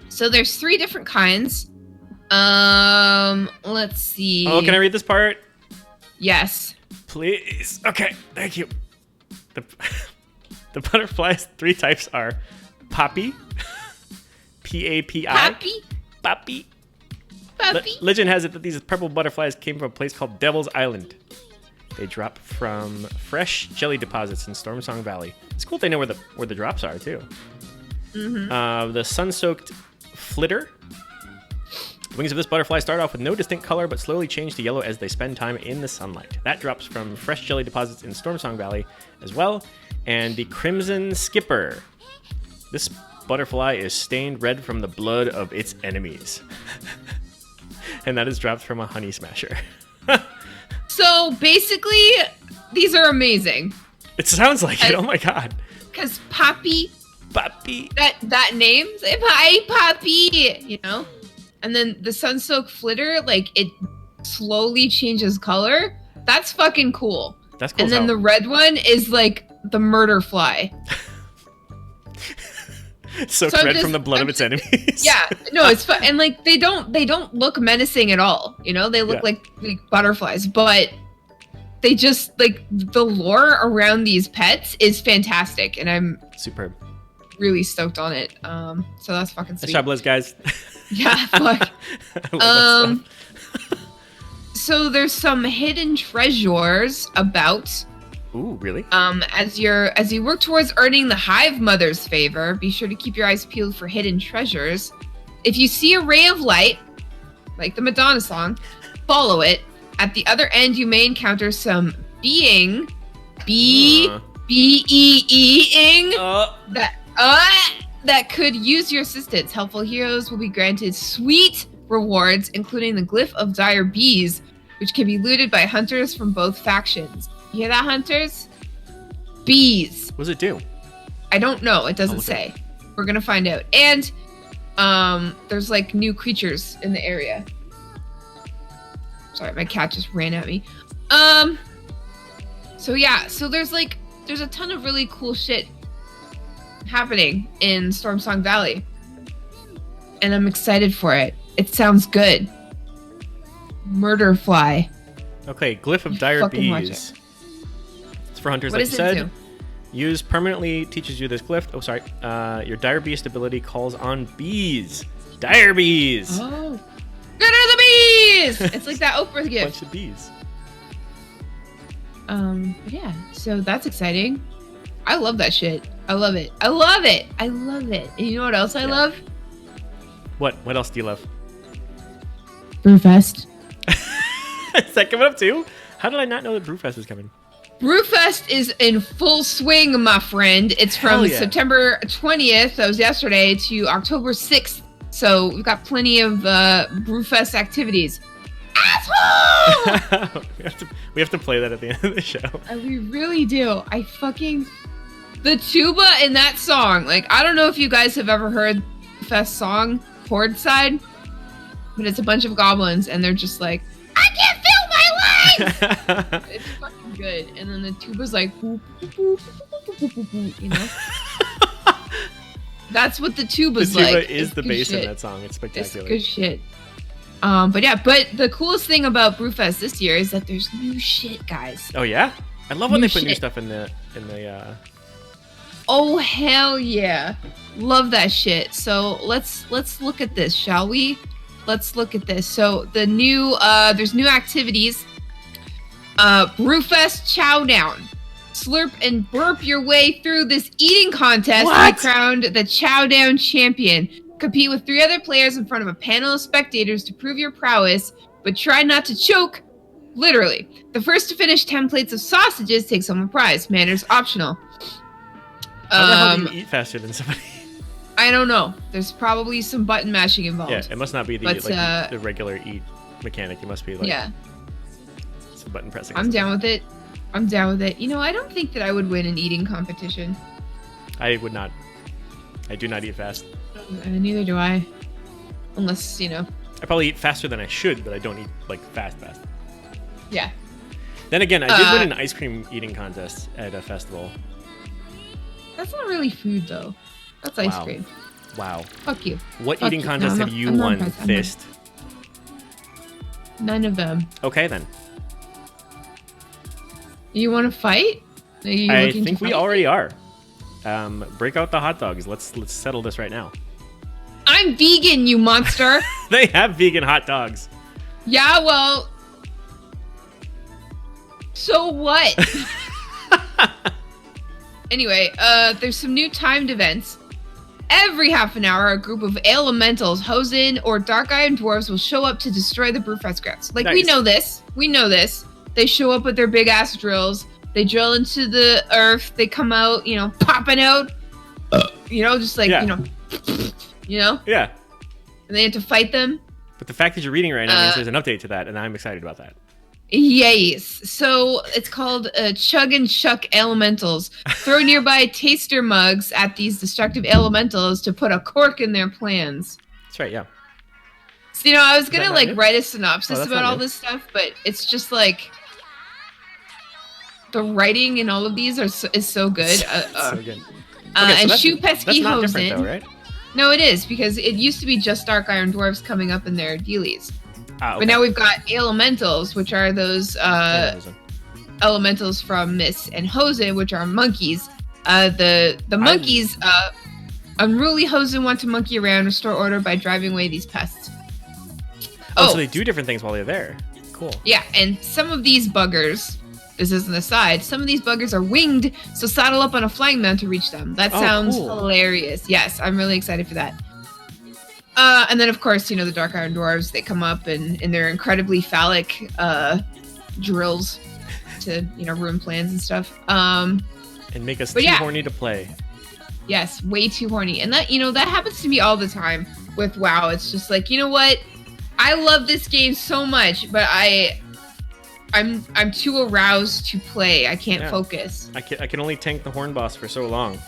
So there's 3 different kinds. Let's see. Oh, can I read this part? Yes. Please. Okay. Thank you. The butterflies 3 types are Poppy, P-A-P-I. Happy. Poppy. Puppy. Legend has it that these purple butterflies came from a place called Devil's Island. They drop from fresh jelly deposits in Storm Song Valley. It's cool they know where the drops are too. Mm-hmm. The sun-soaked flitter. The wings of this butterfly start off with no distinct color, but slowly change to yellow as they spend time in the sunlight. That drops from fresh jelly deposits in Storm Song Valley as well. And the crimson skipper. This butterfly is stained red from the blood of its enemies. And that is dropped from a honey smasher. So basically, these are amazing. It sounds like it. Oh my god. Because Poppy, Poppy. that name, hi Poppy, you know? And then the sun-soaked flitter, like, it slowly changes color. That's fucking cool. That's cool. And then the red one is, like, the murder fly. so I'm red just- from the blood I'm of its just- enemies. Yeah, no, it's fun. And, like, they don't look menacing at all, you know? They look Yeah. like butterflies, but they just, like, the lore around these pets is fantastic, and I'm Superb. really stoked on it. So that's fucking Nice sweet. job, Liz, guys. Yeah, fuck. I love that stuff. So there's some hidden treasures about. Ooh, really? As you work towards earning the Hive Mother's favor, be sure to keep your eyes peeled for hidden treasures. If you see a ray of light, like the Madonna song, follow it. At the other end, you may encounter some being, B-E-E-ing, that could use your assistance. Helpful heroes will be granted sweet rewards, including the Glyph of Dire Bees, which can be looted by hunters from both factions. You hear that, hunters? Bees. What does it do? I don't know. It doesn't look say. We're gonna find out. And there's like new creatures in the area. Sorry, my cat just ran at me. So yeah, so there's a ton of really cool shit happening in Storm Song Valley. And I'm excited for it. It sounds good. Murder Fly. Okay, Glyph of Dire fucking watch Bees. It's for hunters, What like does you it said. Use permanently teaches you this glyph. Oh, sorry. Your Dire Beast ability calls on bees. Dire Bees! Oh. Good are the bees! It's like that Oprah gift. Bunch of bees. Yeah, so that's exciting. I love that shit. I love it. I love it. I love it. And you know what else I Yeah. love? What else do you love? Brewfest. Is that coming up too? How did I not know that Brewfest was coming? Brewfest is in full swing, my friend. It's from Hell yeah. September 20th, that was yesterday, to October 6th. So we've got plenty of Brewfest activities. Asshole! we have to play that at the end of the show. We really do. The tuba in that song, like, I don't know if you guys have ever heard the Fest song, Horde Side, but it's a bunch of goblins, and they're just like, I can't feel my life! It's fucking good. And then the tuba's like, boop, boop, boop, boop, boop, boop, boop, you know? That's what the The tuba's tuba like. is It's the good bass shit. in that song. It's It's spectacular. good shit. But the coolest thing about Brewfest this year is that there's new shit, guys. Oh yeah? I love when New they put new shit. stuff in the Oh hell yeah. Love that shit. So let's look at this, shall we? Let's look at this. So the new there's new activities. Brewfest Chowdown. Slurp and burp your way through this eating contest to What? be crowned the Chowdown champion. Compete with 3 other players in front of a panel of spectators to prove your prowess, but try not to choke Literally. The first to finish 10 plates of sausages takes home a prize. Manners optional. How do you eat faster than somebody? I don't know. There's probably some button mashing involved. Yeah, it must not be the regular eat mechanic. It must be like some button pressing. I'm down with it. I'm down with it. You know, I don't think that I would win an eating competition. I would not. I do not eat fast. Neither do I. Unless, you know. I probably eat faster than I should, but I don't eat like fast. Yeah. Then again, I did win an ice cream eating contest at a festival. That's not really food, though. That's ice cream. Wow. Fuck you. What Fuck eating you. contest have you won, Fist? None of them. Okay, then. You want to fight? I think we already are. Break out the hot dogs. Let's settle this right now. I'm vegan, you monster. They have vegan hot dogs. Yeah, well. So what? Anyway, there's some new timed events. Every half an hour, a group of elementals, Hosen, or Dark Iron Dwarves will show up to destroy the Brewfest grounds. Like, nice. we know this. We know this. They show up with their big ass drills. They drill into the earth. They come out, you know, popping out. You know, just like, you know. Yeah. And they have to fight them. But the fact that you're reading right now means there's an update to that, and I'm excited about that. Yes. So it's called Chug and Shuck Elementals. Throw nearby taster mugs at these destructive elementals to put a cork in their plans. That's right, yeah. So, you know, I was going to like write a synopsis about all new. this stuff, but it's just like the writing in all of these is so good. So good. And Shoe Pesky That's not different Hosen. though, right? No, it is, because it used to be just Dark Iron Dwarves coming up in their dealies. Okay. But now we've got elementals, which are those elementals from Miss and Hosen, which are monkeys. The monkeys, unruly Hosen want to monkey around, restore order by driving away these pests. So they do different things while they're there. Cool. Yeah, and some of these buggers, this is an aside, some of these buggers are winged, so saddle up on a flying mount to reach them. That sounds hilarious. Yes, I'm really excited for that. And then, of course, you know, the Dark Iron Dwarves, they come up in their incredibly phallic drills to, you know, ruin plans and stuff. And make us too horny to play. Yes, way too horny. And that, you know, that happens to me all the time with WoW. It's just like, you know what? I love this game so much, but I'm too aroused to play. I can't focus. I can only tank the horn boss for so long.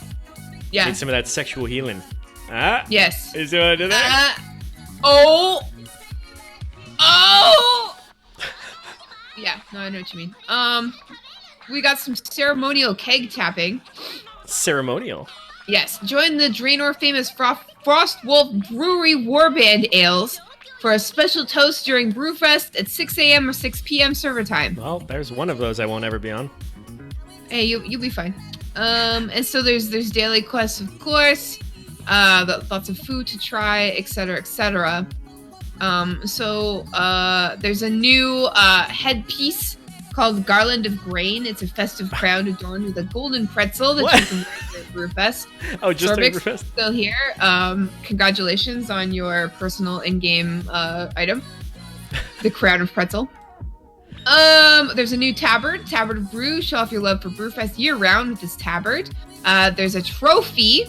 Yeah. Need some of that sexual healing. Yes. Is it what I did there? Oh! Yeah, no, I know what you mean. We got some ceremonial keg tapping. Ceremonial? Yes. Join the Draenor famous Frost Wolf Brewery Warband Ales for a special toast during Brewfest at 6 a.m. or 6 p.m. server time. Well, there's one of those I won't ever be on. Hey, you'll be fine. And so there's daily quests, of course. Lots of food to try, etc., etc. So there's a new headpiece called Garland of Grain. It's a festive crown adorned with a golden pretzel that you can wear at Brewfest. Oh, just at Sorbix Brewfest? Still here. Congratulations on your personal in-game item, the crown of pretzel. There's a new tabard of brew. Show off your love for Brewfest year-round with this tabard. There's a trophy,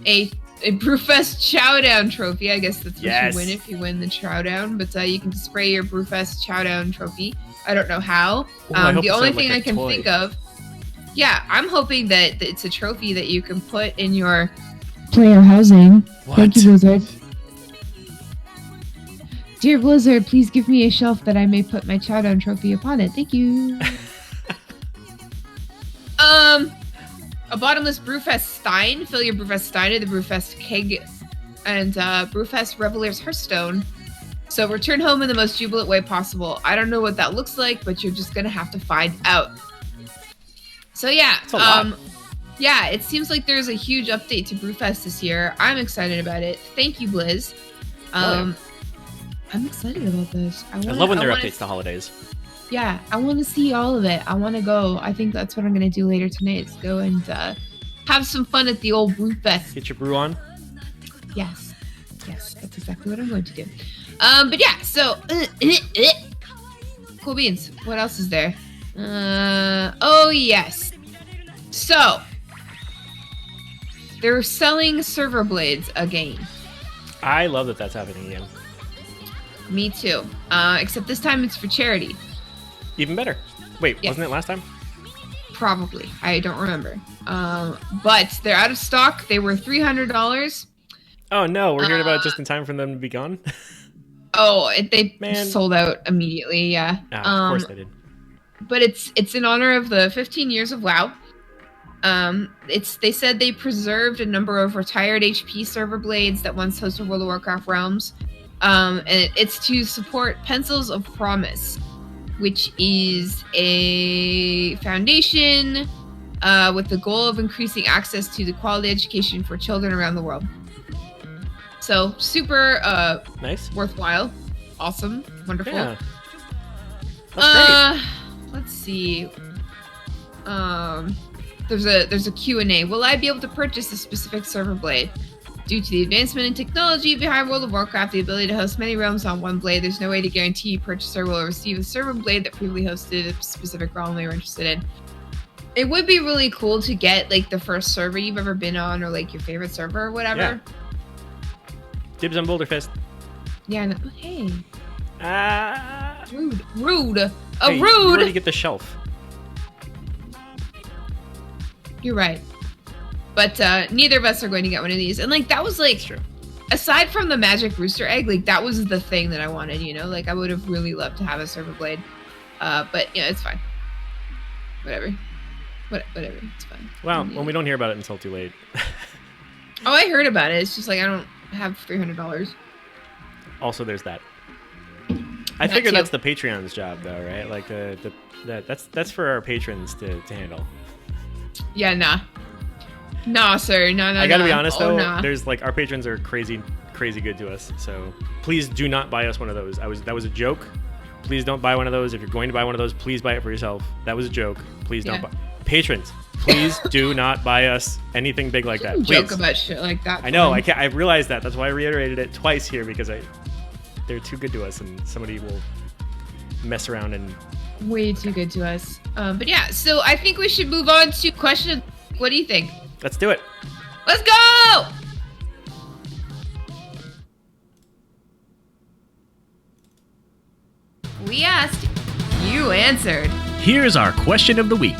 a Brewfest Chowdown trophy. I guess that's what you win if you win the Chowdown. But you can display your Brewfest Chowdown trophy. I don't know how. The only thing I can think of, I'm hoping that it's a trophy that you can put in your player housing. What? Thank you, Blizzard. Dear Blizzard, please give me a shelf that I may put my Chowdown trophy upon it. Thank you. A bottomless Brewfest Stein. Fill your Brewfest Stein at the Brewfest Keg and Brewfest Revelier's Hearthstone. So return home in the most jubilant way possible. I don't know what that looks like, but you're just gonna have to find out. So yeah, it seems like there's a huge update to Brewfest this year. I'm excited about it. Thank you, Blizz. I'm excited about this. I love when there are updates to holidays. Yeah, I want to see all of it. I want to go. I think that's what I'm going to do later tonight is go and have some fun at the old Brewfest. Get your brew on? Yes, that's exactly what I'm going to do. But yeah, so Cool beans. What else is there? Oh yes. So they're selling server blades again. I love that that's happening again. Me too. Except this time it's for charity. Even better. Wait, Yes. wasn't it last time? Probably. I don't remember. But they're out of stock. They were $300. Oh no, we're hearing about it just in time for them to be gone. Oh, they Man. sold out immediately. Yeah. Of course they did. But it's in honor of the 15 years of WoW. They said they preserved a number of retired HP server blades that once hosted World of Warcraft realms. And it's to support Pencils of Promise, which is a foundation with the goal of increasing access to the quality education for children around the world. So super Nice. worthwhile, awesome, wonderful. Yeah. That's Let's see. There's a Q&A. Will I be able to purchase a specific server blade? Due to the advancement in technology behind World of Warcraft, the ability to host many realms on one blade, there's no way to guarantee a purchaser will receive a server blade that previously hosted a specific realm they were interested in. It would be really cool to get like the first server you've ever been on, or like your favorite server or whatever. Yeah. Dibs on Boulder Fist. Yeah. No, hey, rude. Hey, you Rude. already get the shelf. You're right. But neither of us are going to get one of these. And like that was like, That's true. aside from the magic rooster egg, like that was the thing that I wanted, you know? Like I would have really loved to have a server blade. But yeah, it's fine. Whatever. Whatever. It's fine. Well, Yeah. when we don't hear about it until too late. Oh, I heard about it. It's just like I don't have $300. Also, there's that. I That figure too. that's the Patreon's job, though, right? Like that's for our patrons to handle. Yeah, nah, sir, no. I gotta be honest Oh, though, nah. there's like our patrons are crazy good to us. So please do not buy us one of those. That was a joke. Please don't buy one of those. If you're going to buy one of those, please buy it for yourself. That was a joke. Please don't Yeah. buy. Patrons, please do not buy us anything big like that. Don't Please. joke about shit like that. I know. man. I can't. I realized that. That's why I reiterated it twice here because they're too good to us, and somebody will mess around and. Way too good to us. But yeah, so I think we should move on to question. What do you think? Let's do it. Let's go! We asked, you answered. Here's our question of the week.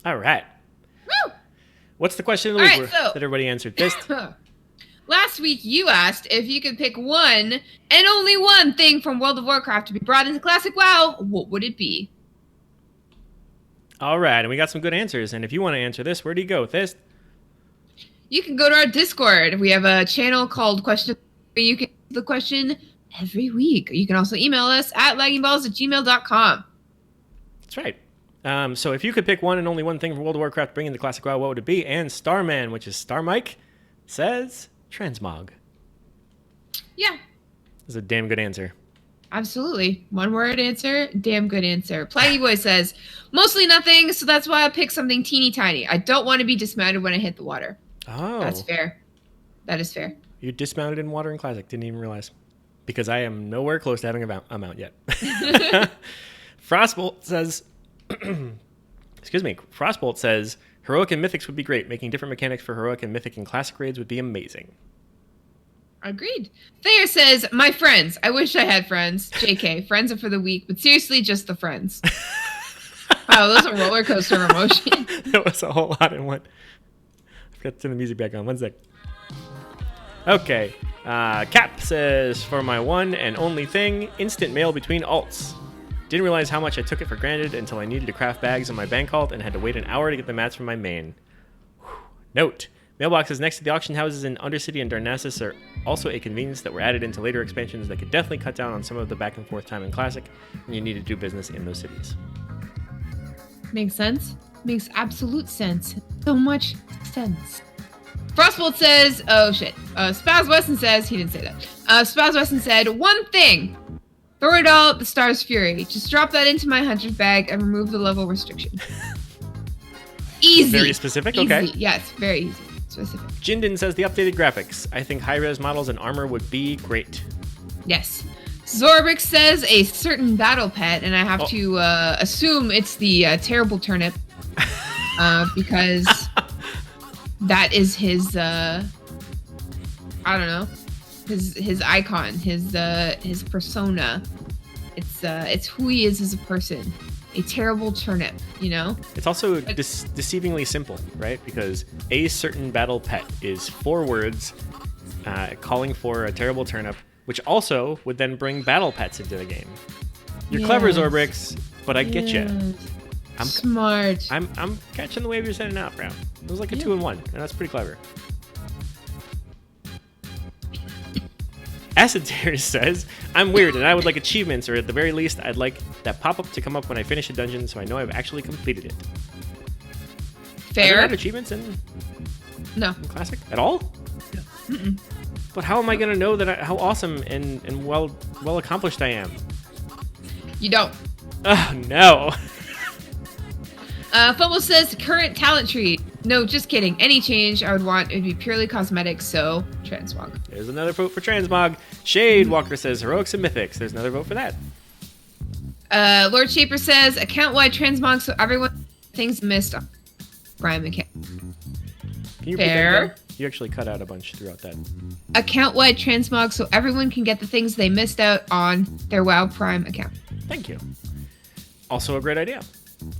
All right. Woo! What's the question of the All week right, so- that everybody answered? This. Last week, you asked if you could pick one and only one thing from World of Warcraft to be brought into Classic WoW. What would it be? All right, and we got some good answers. And if you want to answer this, where do you go with this? You can go to our Discord. We have a channel called Question where you can ask the question every week. You can also email us at laggingballs@gmail.com. That's right. So if you could pick one and only one thing from World of Warcraft bringing the classic WoW, what would it be? And Starman, which is Star Mike, says Transmog. Yeah, That's a damn good answer. absolutely. One word answer, damn good answer. Plaggy Boy says, mostly nothing, so that's why I picked something teeny tiny. I don't want to be dismounted when I hit the water. Oh. That's fair. That is fair. You dismounted in Water and Classic. Didn't even realize. Because I am nowhere close to having a mount yet. Frostbolt says... excuse me. Frostbolt says, Heroic and Mythics would be great. Making different mechanics for Heroic and Mythic and Classic raids would be amazing. Agreed. Thayer says, my friends. I wish I had friends. JK, friends are for the weak, but seriously, just the friends. Wow, that was a roller coaster of emotion. That was a whole lot in one. I forgot to turn the music back on. 1 sec. Okay. Cap says, for my one and only thing, instant mail between alts. Didn't realize how much I took it for granted until I needed to craft bags on my bank alt and had to wait an hour to get the mats from my main. Whew. Note. Mailboxes next to the auction houses in Undercity and Darnassus are also a convenience that were added into later expansions that could definitely cut down on some of the back and forth time in Classic when you need to do business in those cities. Makes sense. Makes absolute sense. So much sense. Frostbolt says, oh shit. Spaz Weston says, he didn't say that. Spaz Weston said, one thing. Throw it all at the Star's Fury. Just drop that into my hunter's bag and remove the level restriction. Easy. Very specific? Easy. Okay. Yes, very easy. specific. Jinden says the updated graphics. I think high-res models and armor would be great. Yes. Zorbix says a certain battle pet, and I have to assume it's the terrible turnip, because that is his. I don't know, his icon, his persona. It's who he is as a person. A terrible turnip, you know. It's also deceivingly simple, right? Because a certain battle pet is 4 words, calling for a terrible turnip, which also would then bring battle pets into the game. You're clever, Zorbix, but I get you. I'm smart. I'm catching the wave you're sending out, bro. It was like a 2-in-1, and that's pretty clever. Acid Tears says, I'm weird and I would like achievements, or at the very least, I'd like that pop-up to come up when I finish a dungeon so I know I've actually completed it. Fair. Are there not achievements in Classic at all? No. Mm-mm. But how am I going to know that how awesome and well accomplished I am? You don't. Oh, no. Fumble says, current talent tree. No, just kidding. Any change I would want, it would be purely cosmetic, so Transmog. There's another vote for Transmog. Shade Walker says, heroics and mythics. There's another vote for that. Lord Shaper says, account-wide Transmog, so everyone things missed on Prime account. Can you repeat that Fair. again? You actually cut out a bunch throughout that. Account-wide Transmog, so everyone can get the things they missed out on their WoW Prime account. Thank you. Also a great idea.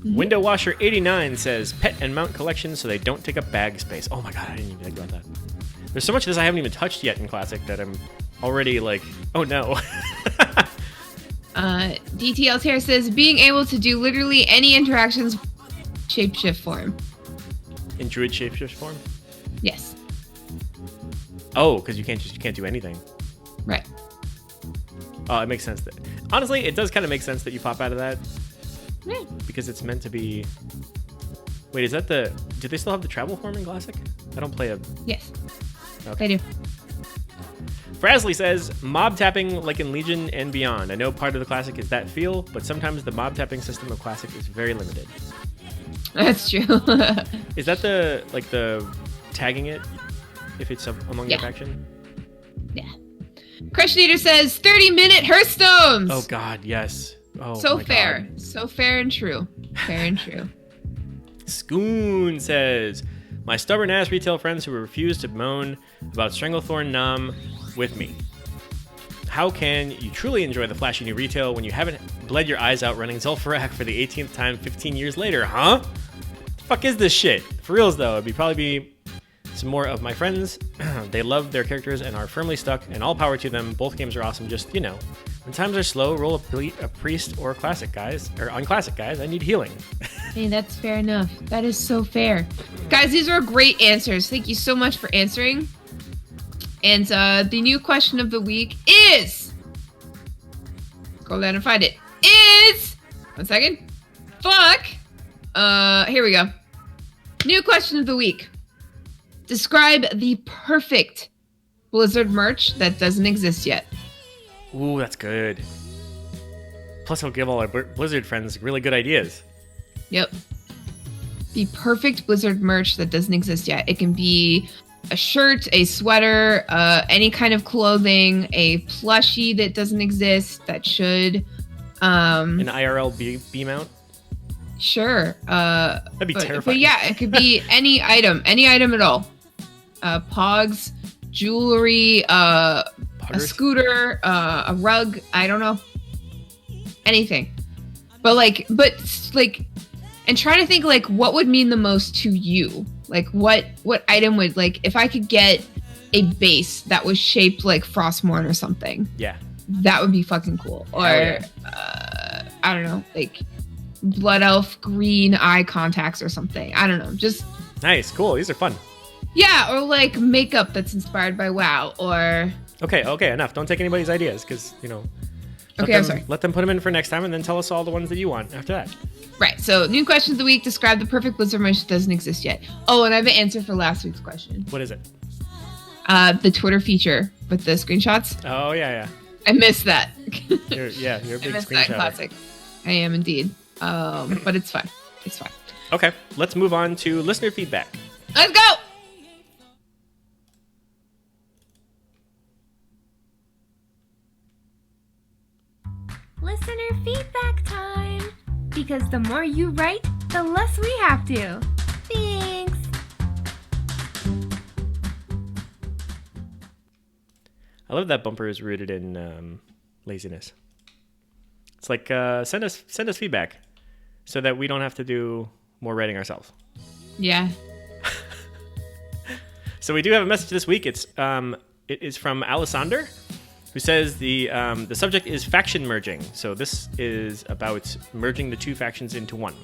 Window Washer 89 says pet and mount collection so they don't take up bag space. Oh my god, I didn't even think about that. There's so much of this I haven't even touched yet in Classic that I'm already like, oh no. DT Altair says being able to do literally any interactions shapeshift form. In Druid shapeshift form? Yes. Oh, because you can't do anything. Right. Oh, it makes sense. Honestly, it does kind of make sense that you pop out of that. Yeah. Because it's meant to be... Wait, is that the... Do they still have the travel form in Classic? I don't play a... Yes. Okay. They do. Frasley says, mob tapping like in Legion and beyond. I know part of the Classic is that feel, but sometimes the mob tapping system of Classic is very limited. That's true. Is that the tagging it if it's among your faction? Yeah. Crush Leader says 30-minute Hearthstones. Oh god, yes. Oh, so my fair. God. So fair and true. Fair and true. Skoon says, my stubborn ass retail friends who refuse to moan about Stranglethorn Nam with me. How can you truly enjoy the flashy new retail when you haven't bled your eyes out running Zul'Farrak for the 18th time 15 years later, huh? The fuck is this shit? For reals though, it'd probably be some more of my friends. They love their characters and are firmly stuck, and all power to them. Both games are awesome, just, you know, when times are slow, roll a priest or classic, guys. Or on classic, guys, I need healing. Hey, that's fair enough. That is so fair. Guys, these are great answers. Thank you so much for answering. And the new question of the week is... Go down and find it. Is... One second. Fuck. Here we go. New question of the week. Describe the perfect Blizzard merch that doesn't exist yet. Ooh, that's good. Plus, he'll give all our Blizzard friends really good ideas. Yep. The perfect Blizzard merch that doesn't exist yet. It can be a shirt, a sweater, any kind of clothing, a plushie that doesn't exist that should. An IRL B mount? Sure. That'd be terrifying. But yeah, it could be any item at all. Pogs, jewelry, a scooter, a rug. I don't know. Anything. But and try to think like what would mean the most to you. Like what item would, like, if I could get a base that was shaped like Frostmourne or something. Yeah. That would be fucking cool. Or yeah. I don't know, like Blood Elf green eye contacts or something. I don't know. Just nice, cool. These are fun. Yeah, or like makeup that's inspired by WoW, or Okay, enough. Don't take anybody's ideas, because, you know. I'm sorry. Let them put them in for next time, and then tell us all the ones that you want after that. Right. So, new question of the week: describe the perfect Blizzard merch that doesn't exist yet. Oh, and I have an answer for last week's question. What is it? The Twitter feature with the screenshots. Oh yeah. I missed that. You're a big I missed that screenshotter. classic. I am indeed. But it's fine. It's fine. Okay, let's move on to listener feedback. Let's go. listener feedback time. Because the more you write, the less we have to. Thanks. I love that bumper is rooted in laziness. It's like send us feedback so that we don't have to do more writing ourselves. Yeah. So we do have a message this week. It is from Alessander, who says the subject is faction merging. So this is about merging the two factions into one.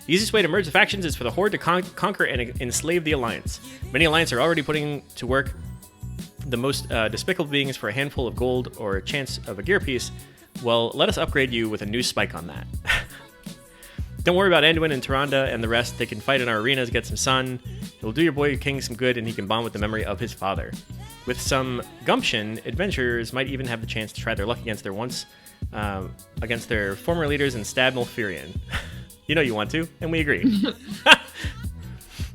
The easiest way to merge the factions is for the Horde to conquer and enslave the Alliance. Many Alliance are already putting to work the most despicable beings for a handful of gold or a chance of a gear piece. Well, let us upgrade you with a new spike on that. Don't worry about Anduin and Tyrande and the rest. They can fight in our arenas, get some sun. It'll do your boy king some good, and he can bond with the memory of his father. With some gumption, adventurers might even have the chance to try their luck against their former leaders and stab Malfurion. You know you want to, and we agree.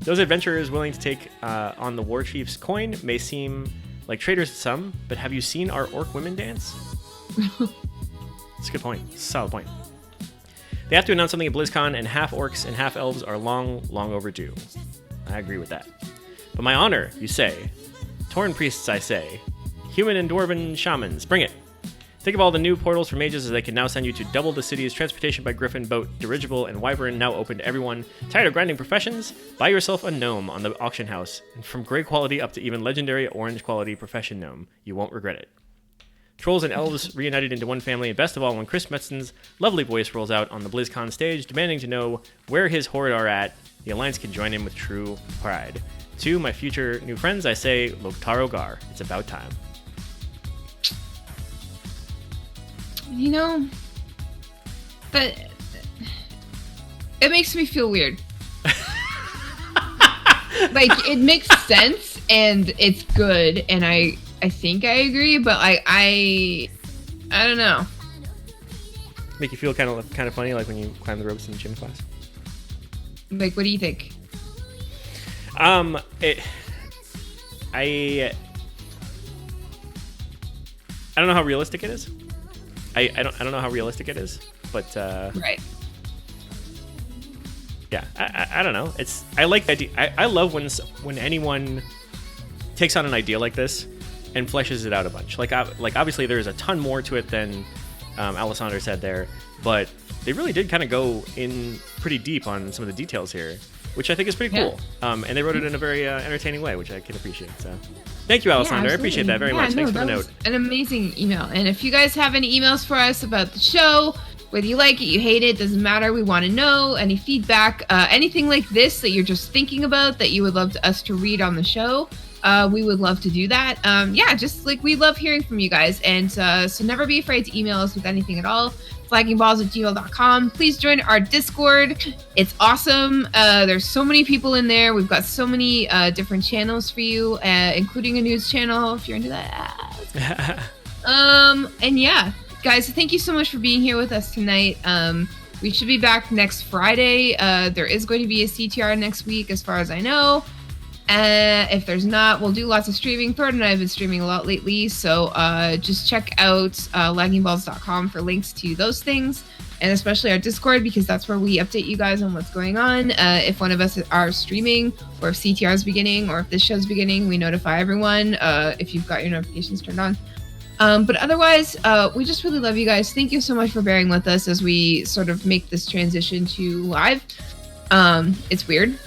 Those adventurers willing to take on the war chief's coin may seem like traitors to some, but have you seen our orc women dance? It's a good point. It's a solid point. They have to announce something at BlizzCon, and half orcs and half elves are long, long overdue. I agree with that. But my honor, you say. Tauren priests, I say. Human and dwarven shamans, bring it. Think of all the new portals for mages as they can now send you to double the city's transportation by griffin, boat, dirigible, and wyvern, now open to everyone. Tired of grinding professions? Buy yourself a gnome on the auction house, and from gray quality up to even legendary orange quality profession gnome. You won't regret it. Trolls and elves reunited into one family, and best of all, when Chris Metzen's lovely voice rolls out on the BlizzCon stage, demanding to know where his horde are at, the Alliance can join him with true pride. To my future new friends, I say, Loktar Ogar, it's about time. You know, but it makes me feel weird. Like, it makes sense, and it's good, and I think I agree, but I don't know. Make you feel kind of funny, like when you climb the ropes in gym class? Like, what do you think? I don't know how realistic it is. I don't know how realistic it is, but Right. Yeah, I don't know. I like the idea. I love when anyone takes on an idea like this and fleshes it out a bunch. Like obviously there's a ton more to it than Alessander said there, but they really did kind of go in pretty deep on some of the details here, which I think is pretty cool. And they wrote it in a very entertaining way, which I can appreciate. So thank you, Alessander. I appreciate that very much. Thanks for the note. An amazing email. And if you guys have any emails for us about the show, whether you like it, you hate it, doesn't matter. We want to know any feedback, anything like this that you're just thinking about that you would love us to read on the show. We would love to do that. Just like we love hearing from you guys. And so never be afraid to email us with anything at all. flaggingballs@gmail.com. Please join our Discord. It's awesome. There's so many people in there. We've got so many different channels for you, including a news channel if you're into that. And yeah, guys, thank you so much for being here with us tonight. We should be back next Friday. There is going to be a CTR next week, as far as I know. If there's not, we'll do lots of streaming. Thornton and I have been streaming a lot lately, so just check out laggingballs.com for links to those things, and especially our Discord, because that's where we update you guys on what's going on. If one of us are streaming, or if CTR is beginning, or if this show's beginning, we notify everyone if you've got your notifications turned on. But otherwise, we just really love you guys. Thank you so much for bearing with us as we sort of make this transition to live. It's weird.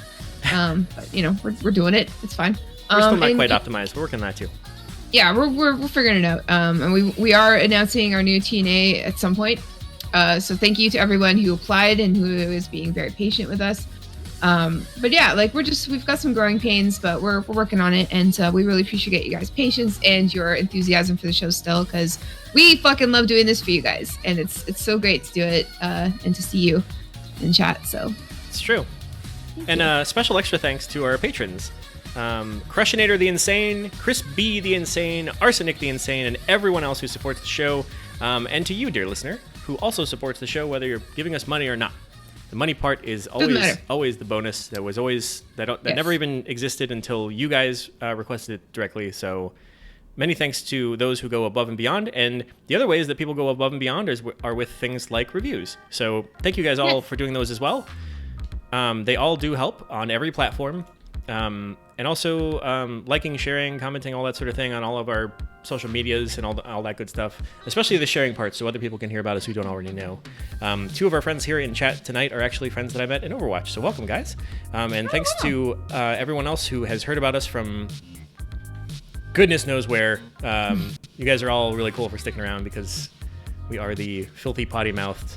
But you know, we're doing it. It's fine. We're still not quite optimized. We're working on that too. Yeah, we're figuring it out. And we are announcing our new TNA at some point. So thank you to everyone who applied and who is being very patient with us. But yeah, like we've got some growing pains, but we're working on it, and we really appreciate you guys' patience and your enthusiasm for the show still, because we fucking love doing this for you guys, and it's so great to do it and to see you in chat. So it's true. And special extra thanks to our patrons. Crushinator the Insane, Chris B the Insane, Arsenic the Insane, and everyone else who supports the show. And to you, dear listener, who also supports the show, whether you're giving us money or not. The money part is always the bonus. That was always that never even existed until you guys requested it directly. So many thanks to those who go above and beyond. And the other ways that people go above and beyond are with things like reviews. So thank you guys all for doing those as well. They all do help on every platform. And also liking, sharing, commenting, all that sort of thing on all of our social medias and all that good stuff, especially the sharing part, so other people can hear about us who don't already know. Two of our friends here in chat tonight are actually friends that I met in Overwatch, so welcome, guys. And thanks to everyone else who has heard about us from goodness knows where. You guys are all really cool for sticking around, because we are the filthy potty-mouthed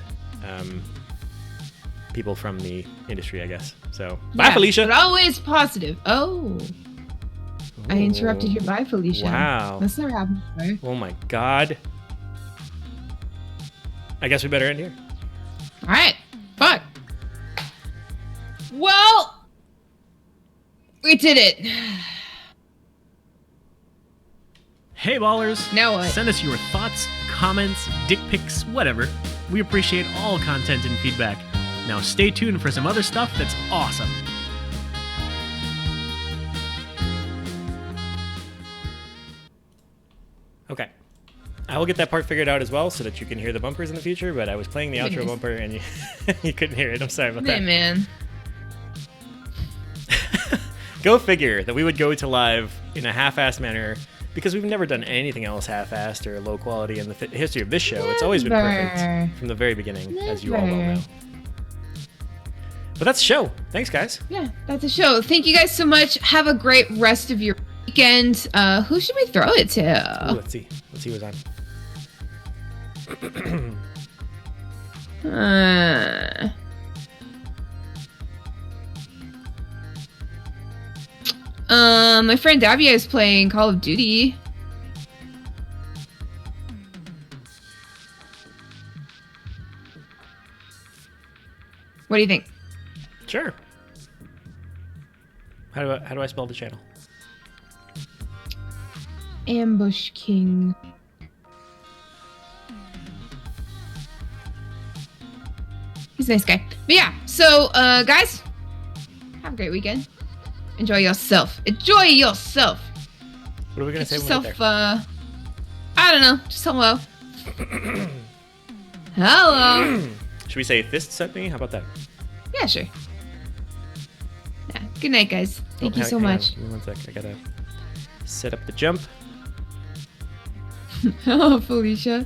people from the industry, I guess. So, bye, Felicia. But always positive. Oh. I interrupted your bye, Felicia. Wow. That's never happened before. Oh my god. I guess we better end here. Alright. Fuck. Well, we did it. Hey ballers! Now what? Send us your thoughts, comments, dick pics, whatever. We appreciate all content and feedback. Now stay tuned for some other stuff that's awesome. Okay. I will get that part figured out as well so that you can hear the bumpers in the future, but I was playing the outro bumper and you couldn't hear it. I'm sorry about that. Hey, man. Go figure that we would go to live in a half-assed manner, because we've never done anything else half-assed or low quality in the history of this show. It's always been perfect from the very beginning, as you all well know. But that's the show. Thanks, guys. Yeah, that's a show. Thank you guys so much. Have a great rest of your weekend. Who should we throw it to? Ooh, let's see. Let's see who's on. My friend Davia is playing Call of Duty. What do you think? Sure. How do I spell the channel? Ambush King. He's a nice guy. But yeah, so guys, have a great weekend. Enjoy yourself. Enjoy yourself. What are we gonna say when we get yourself, I don't know. Just hello. Hello. Should we say fist sent me? How about that? Yeah, sure. Yeah. Good night, guys. Thank you so much. Give me 1 sec. I gotta set up the jump. Oh, Felicia.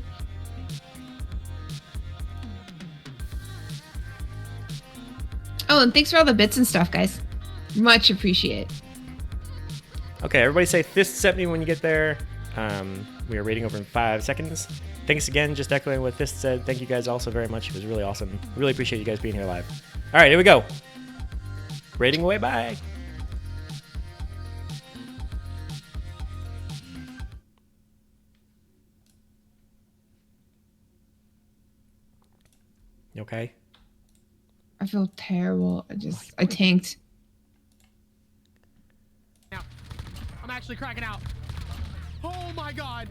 Oh, and thanks for all the bits and stuff, guys. Much appreciate. Okay, everybody say fist sent me when you get there. We are rating over in 5 seconds. Thanks again, just echoing what Fist said. Thank you guys also very much. It was really awesome. Really appreciate you guys being here live. All right, here we go. Rating away, bye. You okay? I feel terrible. I tanked. I'm actually cracking out. Oh my god.